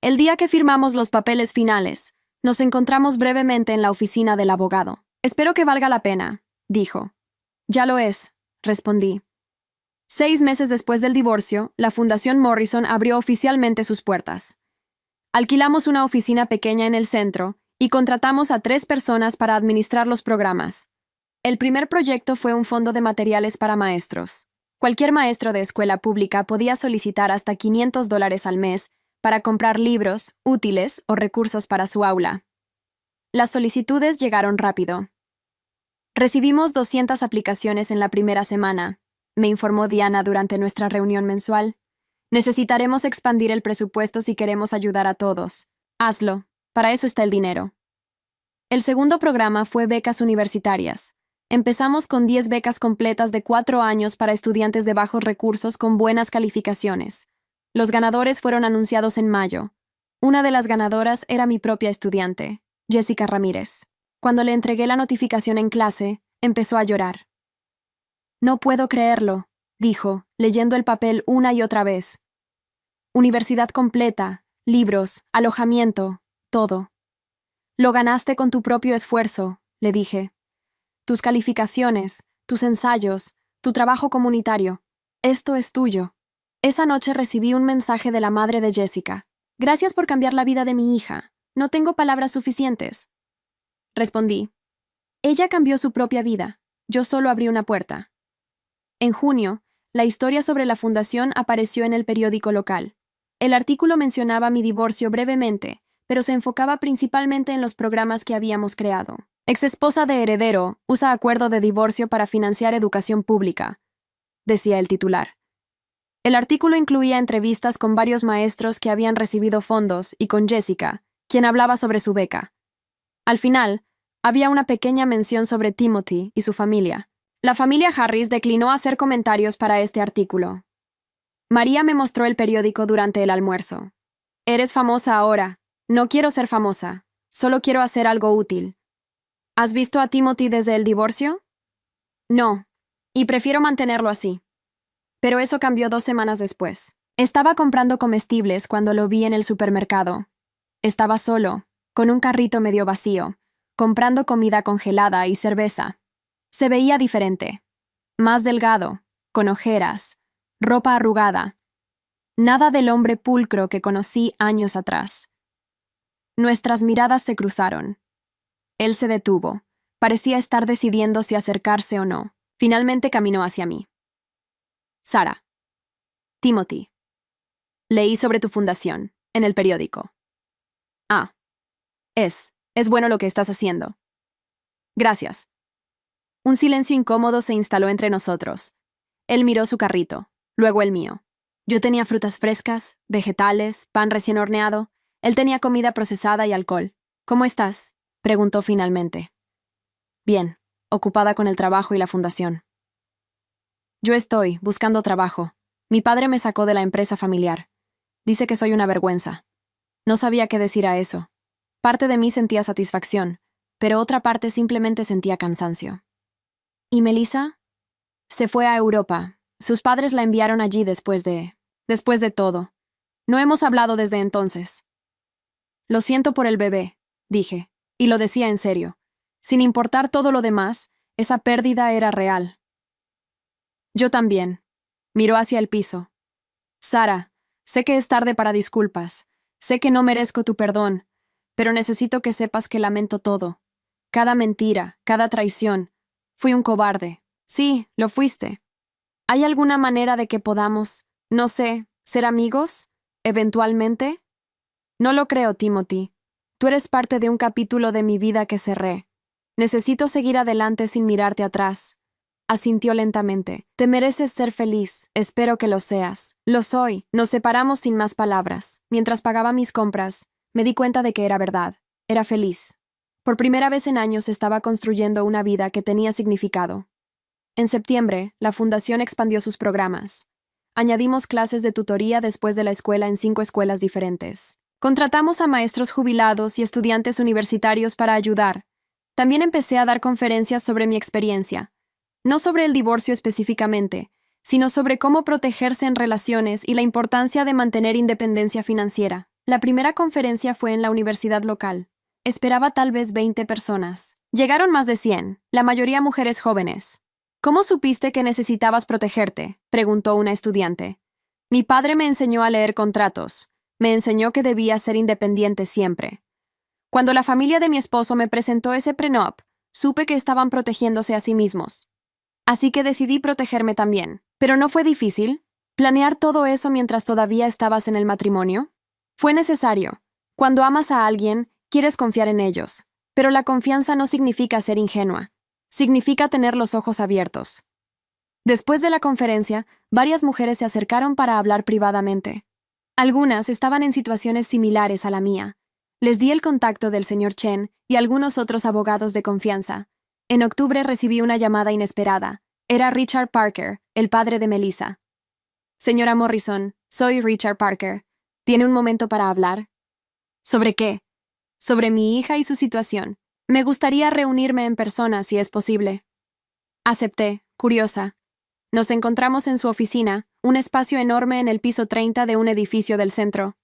El día que firmamos los papeles finales, nos encontramos brevemente en la oficina del abogado. Espero que valga la pena, dijo. Ya lo es, respondí. 6 meses después del divorcio, la Fundación Morrison abrió oficialmente sus puertas. Alquilamos una oficina pequeña en el centro y contratamos a 3 personas para administrar los programas. El primer proyecto fue un fondo de materiales para maestros. Cualquier maestro de escuela pública podía solicitar hasta $500 al mes para comprar libros, útiles o recursos para su aula. Las solicitudes llegaron rápido. Recibimos 200 aplicaciones en la primera semana, me informó Diana durante nuestra reunión mensual. Necesitaremos expandir el presupuesto si queremos ayudar a todos. Hazlo, para eso está el dinero. El segundo programa fue becas universitarias. Empezamos con 10 becas completas de 4 años para estudiantes de bajos recursos con buenas calificaciones. Los ganadores fueron anunciados en mayo. Una de las ganadoras era mi propia estudiante, Jessica Ramírez. Cuando le entregué la notificación en clase, empezó a llorar. No puedo creerlo, dijo, leyendo el papel una y otra vez. Universidad completa, libros, alojamiento, todo. Lo ganaste con tu propio esfuerzo, le dije. Tus calificaciones, tus ensayos, tu trabajo comunitario. Esto es tuyo. Esa noche recibí un mensaje de la madre de Jessica. Gracias por cambiar la vida de mi hija. No tengo palabras suficientes. Respondí. Ella cambió su propia vida. Yo solo abrí una puerta. En junio, la historia sobre la fundación apareció en el periódico local. El artículo mencionaba mi divorcio brevemente, pero se enfocaba principalmente en los programas que habíamos creado. Exesposa de heredero usa acuerdo de divorcio para financiar educación pública, decía el titular. El artículo incluía entrevistas con varios maestros que habían recibido fondos y con Jessica, quien hablaba sobre su beca. Al final, había una pequeña mención sobre Timothy y su familia. La familia Harris declinó hacer comentarios para este artículo. María me mostró el periódico durante el almuerzo. Eres famosa ahora. No quiero ser famosa. Solo quiero hacer algo útil. ¿Has visto a Timothy desde el divorcio? No, y prefiero mantenerlo así. Pero eso cambió 2 semanas después. Estaba comprando comestibles cuando lo vi en el supermercado. Estaba solo, con un carrito medio vacío, comprando comida congelada y cerveza. Se veía diferente. Más delgado, con ojeras, ropa arrugada. Nada del hombre pulcro que conocí años atrás. Nuestras miradas se cruzaron. Él se detuvo. Parecía estar decidiendo si acercarse o no. Finalmente caminó hacia mí. Sara. Timothy. Leí sobre tu fundación, en el periódico. Ah. Es bueno lo que estás haciendo. Gracias. Un silencio incómodo se instaló entre nosotros. Él miró su carrito, luego el mío. Yo tenía frutas frescas, vegetales, pan recién horneado. Él tenía comida procesada y alcohol. ¿Cómo estás?, preguntó finalmente. Bien, ocupada con el trabajo y la fundación. Yo estoy buscando trabajo. Mi padre me sacó de la empresa familiar. Dice que soy una vergüenza. No sabía qué decir a eso. Parte de mí sentía satisfacción, pero otra parte simplemente sentía cansancio. ¿Y Melissa? Se fue a Europa. Sus padres la enviaron allí después de todo. No hemos hablado desde entonces. Lo siento por el bebé, dije, y lo decía en serio. Sin importar todo lo demás, esa pérdida era real. Yo también. Miró hacia el piso. Sara, sé que es tarde para disculpas. Sé que no merezco tu perdón, pero necesito que sepas que lamento todo. Cada mentira, cada traición. Fui un cobarde. Sí, lo fuiste. ¿Hay alguna manera de que podamos, no sé, ser amigos? ¿Eventualmente? No lo creo, Timothy. Tú eres parte de un capítulo de mi vida que cerré. Necesito seguir adelante sin mirarte atrás. Asintió lentamente. Te mereces ser feliz. Espero que lo seas. Lo soy. Nos separamos sin más palabras. Mientras pagaba mis compras, me di cuenta de que era verdad. Era feliz. Por primera vez en años estaba construyendo una vida que tenía significado. En septiembre, la fundación expandió sus programas. Añadimos clases de tutoría después de la escuela en 5 escuelas diferentes. Contratamos a maestros jubilados y estudiantes universitarios para ayudar. También empecé a dar conferencias sobre mi experiencia. No sobre el divorcio específicamente, sino sobre cómo protegerse en relaciones y la importancia de mantener independencia financiera. La primera conferencia fue en la universidad local. Esperaba tal vez 20 personas. Llegaron más de 100, la mayoría mujeres jóvenes. ¿Cómo supiste que necesitabas protegerte?, preguntó una estudiante. Mi padre me enseñó a leer contratos. Me enseñó que debía ser independiente siempre. Cuando la familia de mi esposo me presentó ese prenup, supe que estaban protegiéndose a sí mismos. Así que decidí protegerme también. Pero no fue difícil. ¿Planear todo eso mientras todavía estabas en el matrimonio? Fue necesario. Cuando amas a alguien, quieres confiar en ellos. Pero la confianza no significa ser ingenua. Significa tener los ojos abiertos. Después de la conferencia, varias mujeres se acercaron para hablar privadamente. Algunas estaban en situaciones similares a la mía. Les di el contacto del señor Chen y algunos otros abogados de confianza. En octubre recibí una llamada inesperada. Era Richard Parker, el padre de Melissa. Señora Morrison, soy Richard Parker. ¿Tiene un momento para hablar? ¿Sobre qué? Sobre mi hija y su situación. Me gustaría reunirme en persona si es posible. Acepté, curiosa. Nos encontramos en su oficina, un espacio enorme en el piso 30 de un edificio del centro.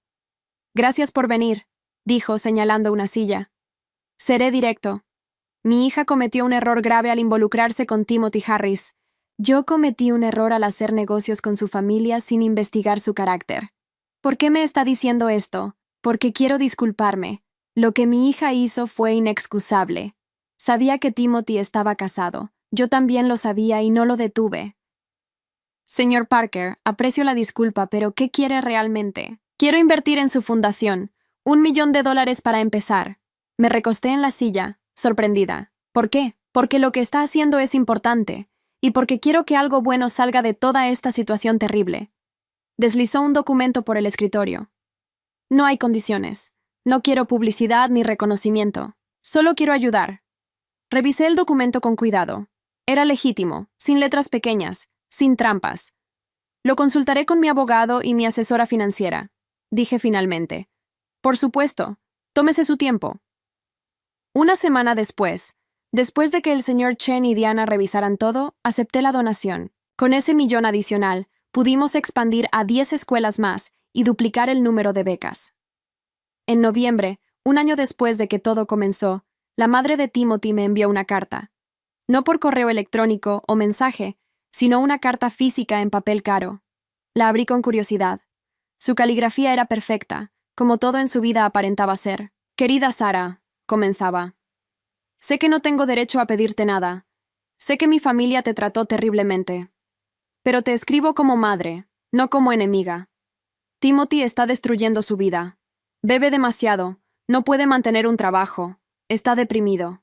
Gracias por venir, dijo señalando una silla. Seré directo. Mi hija cometió un error grave al involucrarse con Timothy Harris. Yo cometí un error al hacer negocios con su familia sin investigar su carácter. ¿Por qué me está diciendo esto? Porque quiero disculparme. Lo que mi hija hizo fue inexcusable. Sabía que Timothy estaba casado. Yo también lo sabía y no lo detuve. Señor Parker, aprecio la disculpa, pero ¿qué quiere realmente? Quiero invertir en su fundación. $1 millón para empezar. Me recosté en la silla, sorprendida. ¿Por qué? Porque lo que está haciendo es importante, y porque quiero que algo bueno salga de toda esta situación terrible. Deslizó un documento por el escritorio. No hay condiciones. No quiero publicidad ni reconocimiento. Solo quiero ayudar. Revisé el documento con cuidado. Era legítimo, sin letras pequeñas, sin trampas. Lo consultaré con mi abogado y mi asesora financiera, dije finalmente. Por supuesto, tómese su tiempo. Una semana después de que el señor Chen y Diana revisaran todo, acepté la donación. Con ese $1 millón adicional, pudimos expandir a 10 escuelas más y duplicar el número de becas. En noviembre, un año después de que todo comenzó, la madre de Timothy me envió una carta. No por correo electrónico o mensaje, sino una carta física en papel caro. La abrí con curiosidad. Su caligrafía era perfecta, como todo en su vida aparentaba ser. Querida Sara, comenzaba. Sé que no tengo derecho a pedirte nada. Sé que mi familia te trató terriblemente. Pero te escribo como madre, no como enemiga. Timothy está destruyendo su vida. Bebe demasiado, no puede mantener un trabajo, está deprimido.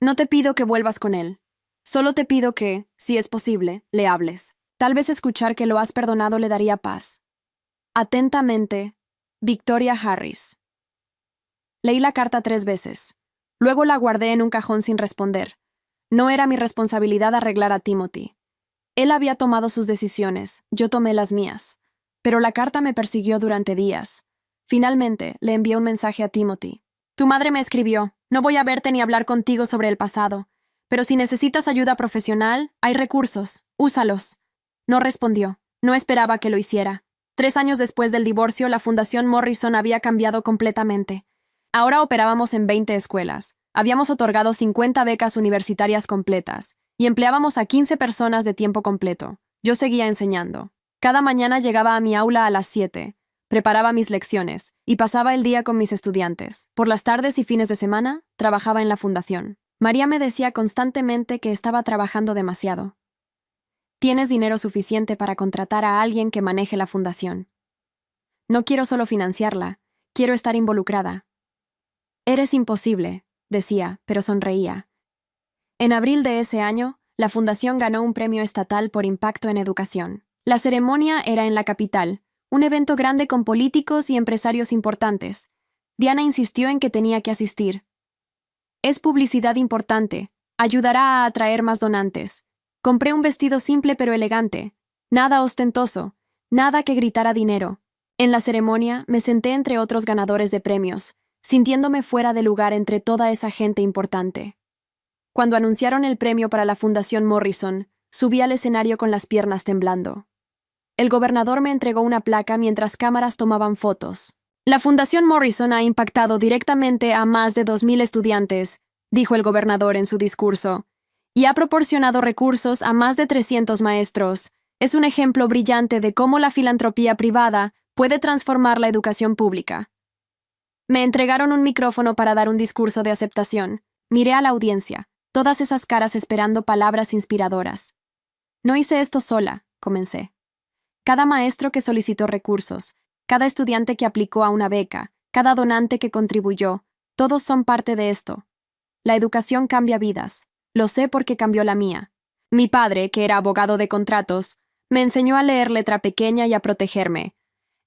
No te pido que vuelvas con él. Solo te pido que, si es posible, le hables. Tal vez escuchar que lo has perdonado le daría paz. Atentamente, Victoria Harris. Leí la carta 3 veces. Luego la guardé en un cajón sin responder. No era mi responsabilidad arreglar a Timothy. Él había tomado sus decisiones, yo tomé las mías. Pero la carta me persiguió durante días. Finalmente, le envié un mensaje a Timothy. Tu madre me escribió, no voy a verte ni hablar contigo sobre el pasado, pero si necesitas ayuda profesional, hay recursos, úsalos. No respondió, no esperaba que lo hiciera. 3 años después del divorcio, la Fundación Morrison había cambiado completamente. Ahora operábamos en 20 escuelas, habíamos otorgado 50 becas universitarias completas, y empleábamos a 15 personas de tiempo completo. Yo seguía enseñando. Cada mañana llegaba a mi aula a las 7, preparaba mis lecciones y pasaba el día con mis estudiantes. Por las tardes y fines de semana, trabajaba en la fundación. María me decía constantemente que estaba trabajando demasiado. Tienes dinero suficiente para contratar a alguien que maneje la fundación. No quiero solo financiarla, quiero estar involucrada. Eres imposible, decía, pero sonreía. En abril de ese año, la fundación ganó un premio estatal por impacto en educación. La ceremonia era en la capital, un evento grande con políticos y empresarios importantes. Diana insistió en que tenía que asistir. Es publicidad importante, ayudará a atraer más donantes. Compré un vestido simple pero elegante, nada ostentoso, nada que gritara dinero. En la ceremonia me senté entre otros ganadores de premios, sintiéndome fuera de lugar entre toda esa gente importante. Cuando anunciaron el premio para la Fundación Morrison, subí al escenario con las piernas temblando. El gobernador me entregó una placa mientras cámaras tomaban fotos. La Fundación Morrison ha impactado directamente a más de 2,000 estudiantes, dijo el gobernador en su discurso, y ha proporcionado recursos a más de 300 maestros. Es un ejemplo brillante de cómo la filantropía privada puede transformar la educación pública. Me entregaron un micrófono para dar un discurso de aceptación. Miré a la audiencia, todas esas caras esperando palabras inspiradoras. No hice esto sola, comencé. Cada maestro que solicitó recursos, cada estudiante que aplicó a una beca, cada donante que contribuyó, todos son parte de esto. La educación cambia vidas. Lo sé porque cambió la mía. Mi padre, que era abogado de contratos, me enseñó a leer letra pequeña y a protegerme.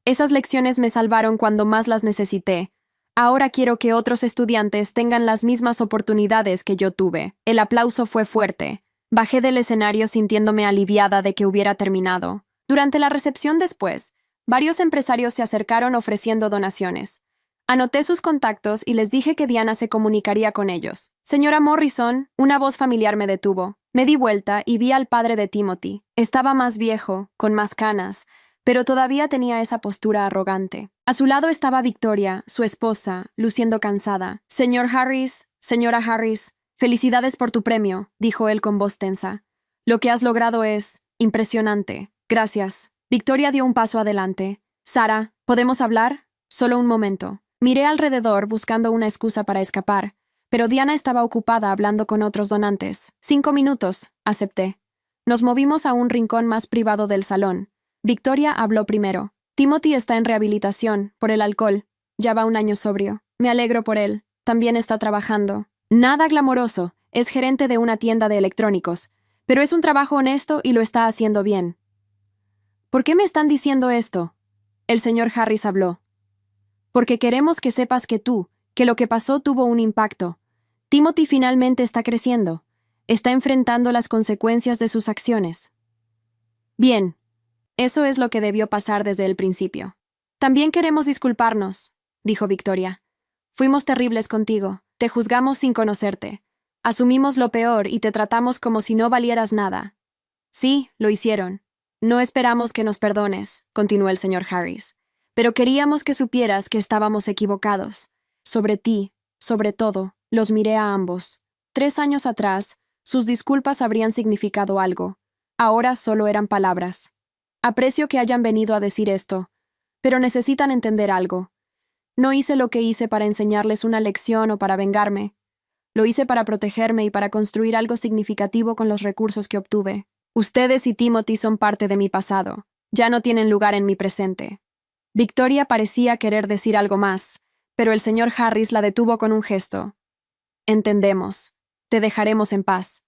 Esas lecciones me salvaron cuando más las necesité. Ahora quiero que otros estudiantes tengan las mismas oportunidades que yo tuve. El aplauso fue fuerte. Bajé del escenario sintiéndome aliviada de que hubiera terminado. Durante la recepción después, varios empresarios se acercaron ofreciendo donaciones. Anoté sus contactos y les dije que Diana se comunicaría con ellos. Señora Morrison, una voz familiar me detuvo. Me di vuelta y vi al padre de Timothy. Estaba más viejo, con más canas, pero todavía tenía esa postura arrogante. A su lado estaba Victoria, su esposa, luciendo cansada. Señora Harris, felicidades por tu premio, dijo él con voz tensa. Lo que has logrado es impresionante. Gracias. Victoria dio un paso adelante. Sara, ¿podemos hablar? Solo un momento. Miré alrededor buscando una excusa para escapar, pero Diana estaba ocupada hablando con otros donantes. 5 minutos, acepté. Nos movimos a un rincón más privado del salón. Victoria habló primero. Timothy está en rehabilitación, por el alcohol. Ya va 1 año sobrio. Me alegro por él. También está trabajando. Nada glamoroso. Es gerente de una tienda de electrónicos. Pero es un trabajo honesto y lo está haciendo bien. ¿Por qué me están diciendo esto? El señor Harris habló. Porque queremos que sepas que lo que pasó tuvo un impacto. Timothy finalmente está creciendo. Está enfrentando las consecuencias de sus acciones. Bien. Eso es lo que debió pasar desde el principio. También queremos disculparnos, dijo Victoria. Fuimos terribles contigo. Te juzgamos sin conocerte. Asumimos lo peor y te tratamos como si no valieras nada. Sí, lo hicieron. No esperamos que nos perdones, continuó el señor Harris. Pero queríamos que supieras que estábamos equivocados. Sobre ti, sobre todo, los miré a ambos. 3 años atrás, sus disculpas habrían significado algo. Ahora solo eran palabras. Aprecio que hayan venido a decir esto, pero necesitan entender algo. No hice lo que hice para enseñarles una lección o para vengarme. Lo hice para protegerme y para construir algo significativo con los recursos que obtuve. Ustedes y Timothy son parte de mi pasado. Ya no tienen lugar en mi presente. Victoria parecía querer decir algo más, pero el señor Harris la detuvo con un gesto. Entendemos. Te dejaremos en paz.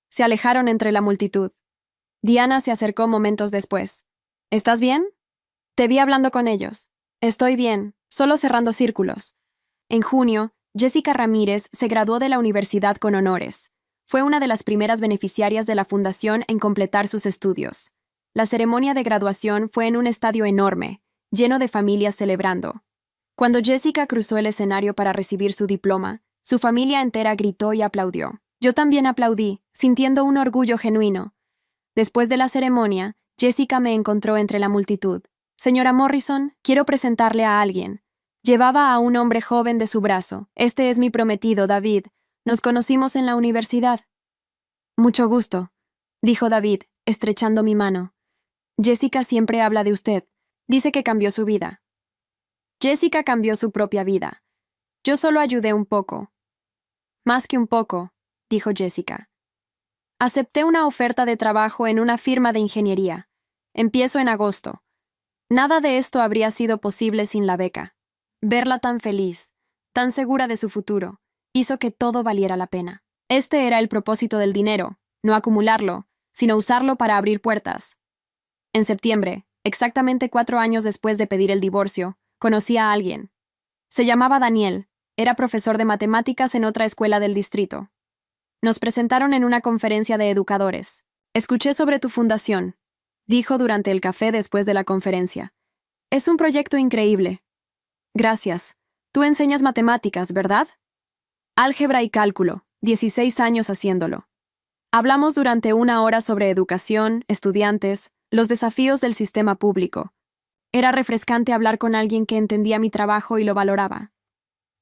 Se alejaron entre la multitud. Diana se acercó momentos después. ¿Estás bien? Te vi hablando con ellos. Estoy bien, solo cerrando círculos. En junio, Jessica Ramírez se graduó de la universidad con honores. Fue una de las primeras beneficiarias de la fundación en completar sus estudios. La ceremonia de graduación fue en un estadio enorme, lleno de familias celebrando. Cuando Jessica cruzó el escenario para recibir su diploma, su familia entera gritó y aplaudió. Yo también aplaudí, sintiendo un orgullo genuino. Después de la ceremonia, Jessica me encontró entre la multitud. Señora Morrison, quiero presentarle a alguien. Llevaba a un hombre joven de su brazo. Este es mi prometido, David. Nos conocimos en la universidad. Mucho gusto, dijo David, estrechando mi mano. Jessica siempre habla de usted. Dice que cambió su vida. Jessica cambió su propia vida. Yo solo ayudé un poco. Más que un poco, dijo Jessica. Acepté una oferta de trabajo en una firma de ingeniería. Empiezo en agosto. Nada de esto habría sido posible sin la beca. Verla tan feliz, tan segura de su futuro, hizo que todo valiera la pena. Este era el propósito del dinero, no acumularlo, sino usarlo para abrir puertas. En septiembre, exactamente 4 años después de pedir el divorcio, conocí a alguien. Se llamaba Daniel, era profesor de matemáticas en otra escuela del distrito. Nos presentaron en una conferencia de educadores. Escuché sobre tu fundación, dijo durante el café después de la conferencia. Es un proyecto increíble. Gracias. Tú enseñas matemáticas, ¿verdad? Álgebra y cálculo, 16 años haciéndolo. Hablamos durante 1 hora sobre educación, estudiantes, los desafíos del sistema público. Era refrescante hablar con alguien que entendía mi trabajo y lo valoraba.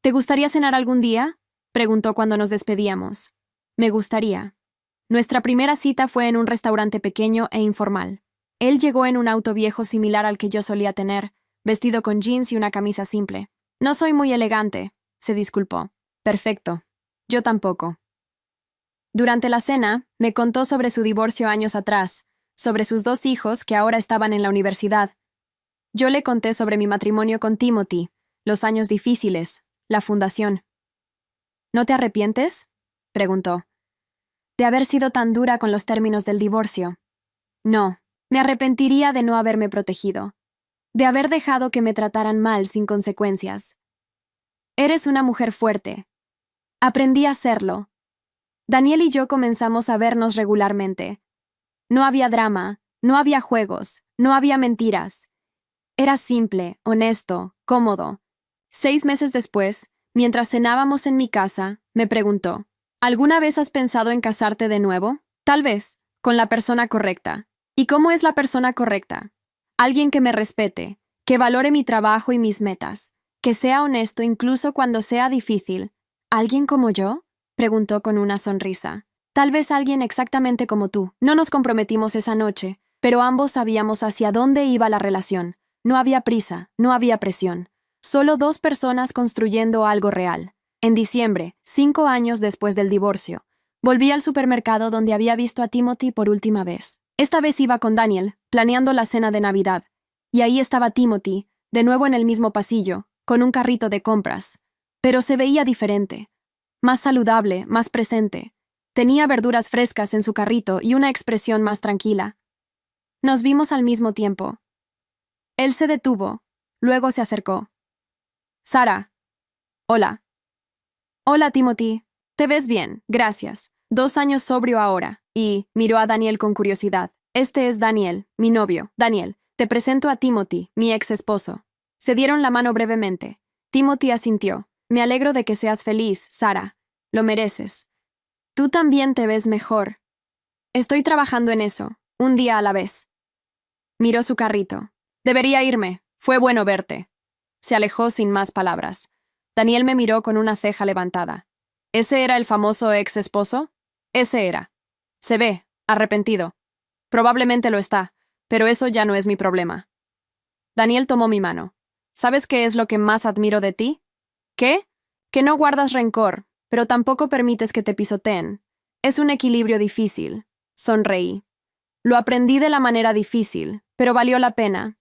¿Te gustaría cenar algún día?, preguntó cuando nos despedíamos. Me gustaría. Nuestra primera cita fue en un restaurante pequeño e informal. Él llegó en un auto viejo similar al que yo solía tener, vestido con jeans y una camisa simple. No soy muy elegante, se disculpó. Perfecto. Yo tampoco. Durante la cena, me contó sobre su divorcio años atrás, sobre sus 2 hijos que ahora estaban en la universidad. Yo le conté sobre mi matrimonio con Timothy, los años difíciles, la fundación. ¿No te arrepientes?, preguntó. De haber sido tan dura con los términos del divorcio. No, me arrepentiría de no haberme protegido, de haber dejado que me trataran mal sin consecuencias. Eres una mujer fuerte. Aprendí a serlo. Daniel y yo comenzamos a vernos regularmente. No había drama, no había juegos, no había mentiras. Era simple, honesto, cómodo. 6 meses después, mientras cenábamos en mi casa, me preguntó, ¿alguna vez has pensado en casarte de nuevo? Tal vez, con la persona correcta. ¿Y cómo es la persona correcta? Alguien que me respete, que valore mi trabajo y mis metas, que sea honesto incluso cuando sea difícil. ¿Alguien como yo?, preguntó con una sonrisa. Tal vez alguien exactamente como tú. No nos comprometimos esa noche, pero ambos sabíamos hacia dónde iba la relación. No había prisa, no había presión. Solo 2 personas construyendo algo real. En diciembre, 5 años después del divorcio, volví al supermercado donde había visto a Timothy por última vez. Esta vez iba con Daniel, planeando la cena de Navidad. Y ahí estaba Timothy, de nuevo en el mismo pasillo, con un carrito de compras. Pero se veía diferente. Más saludable, más presente. Tenía verduras frescas en su carrito y una expresión más tranquila. Nos vimos al mismo tiempo. Él se detuvo, luego se acercó. Sara. Hola. Hola, Timothy. Te ves bien, gracias. 2 años sobrio ahora. Y miró a Daniel con curiosidad. Este es Daniel, mi novio. Daniel, te presento a Timothy, mi ex esposo. Se dieron la mano brevemente. Timothy asintió. Me alegro de que seas feliz, Sara. Lo mereces. Tú también te ves mejor. Estoy trabajando en eso, un día a la vez. Miró su carrito. Debería irme. Fue bueno verte. Se alejó sin más palabras. Daniel me miró con una ceja levantada. ¿Ese era el famoso ex esposo? Ese era. Se ve, arrepentido. Probablemente lo está, pero eso ya no es mi problema. Daniel tomó mi mano. ¿Sabes qué es lo que más admiro de ti? ¿Qué? Que no guardas rencor, pero tampoco permites que te pisoteen. Es un equilibrio difícil. Sonreí. Lo aprendí de la manera difícil, pero valió la pena.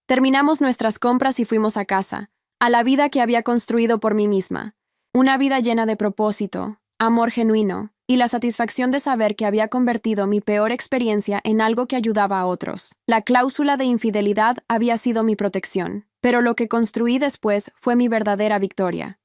Terminamos nuestras compras y fuimos a casa, a la vida que había construido por mí misma. Una vida llena de propósito, amor genuino, y la satisfacción de saber que había convertido mi peor experiencia en algo que ayudaba a otros. La cláusula de infidelidad había sido mi protección, pero lo que construí después fue mi verdadera victoria.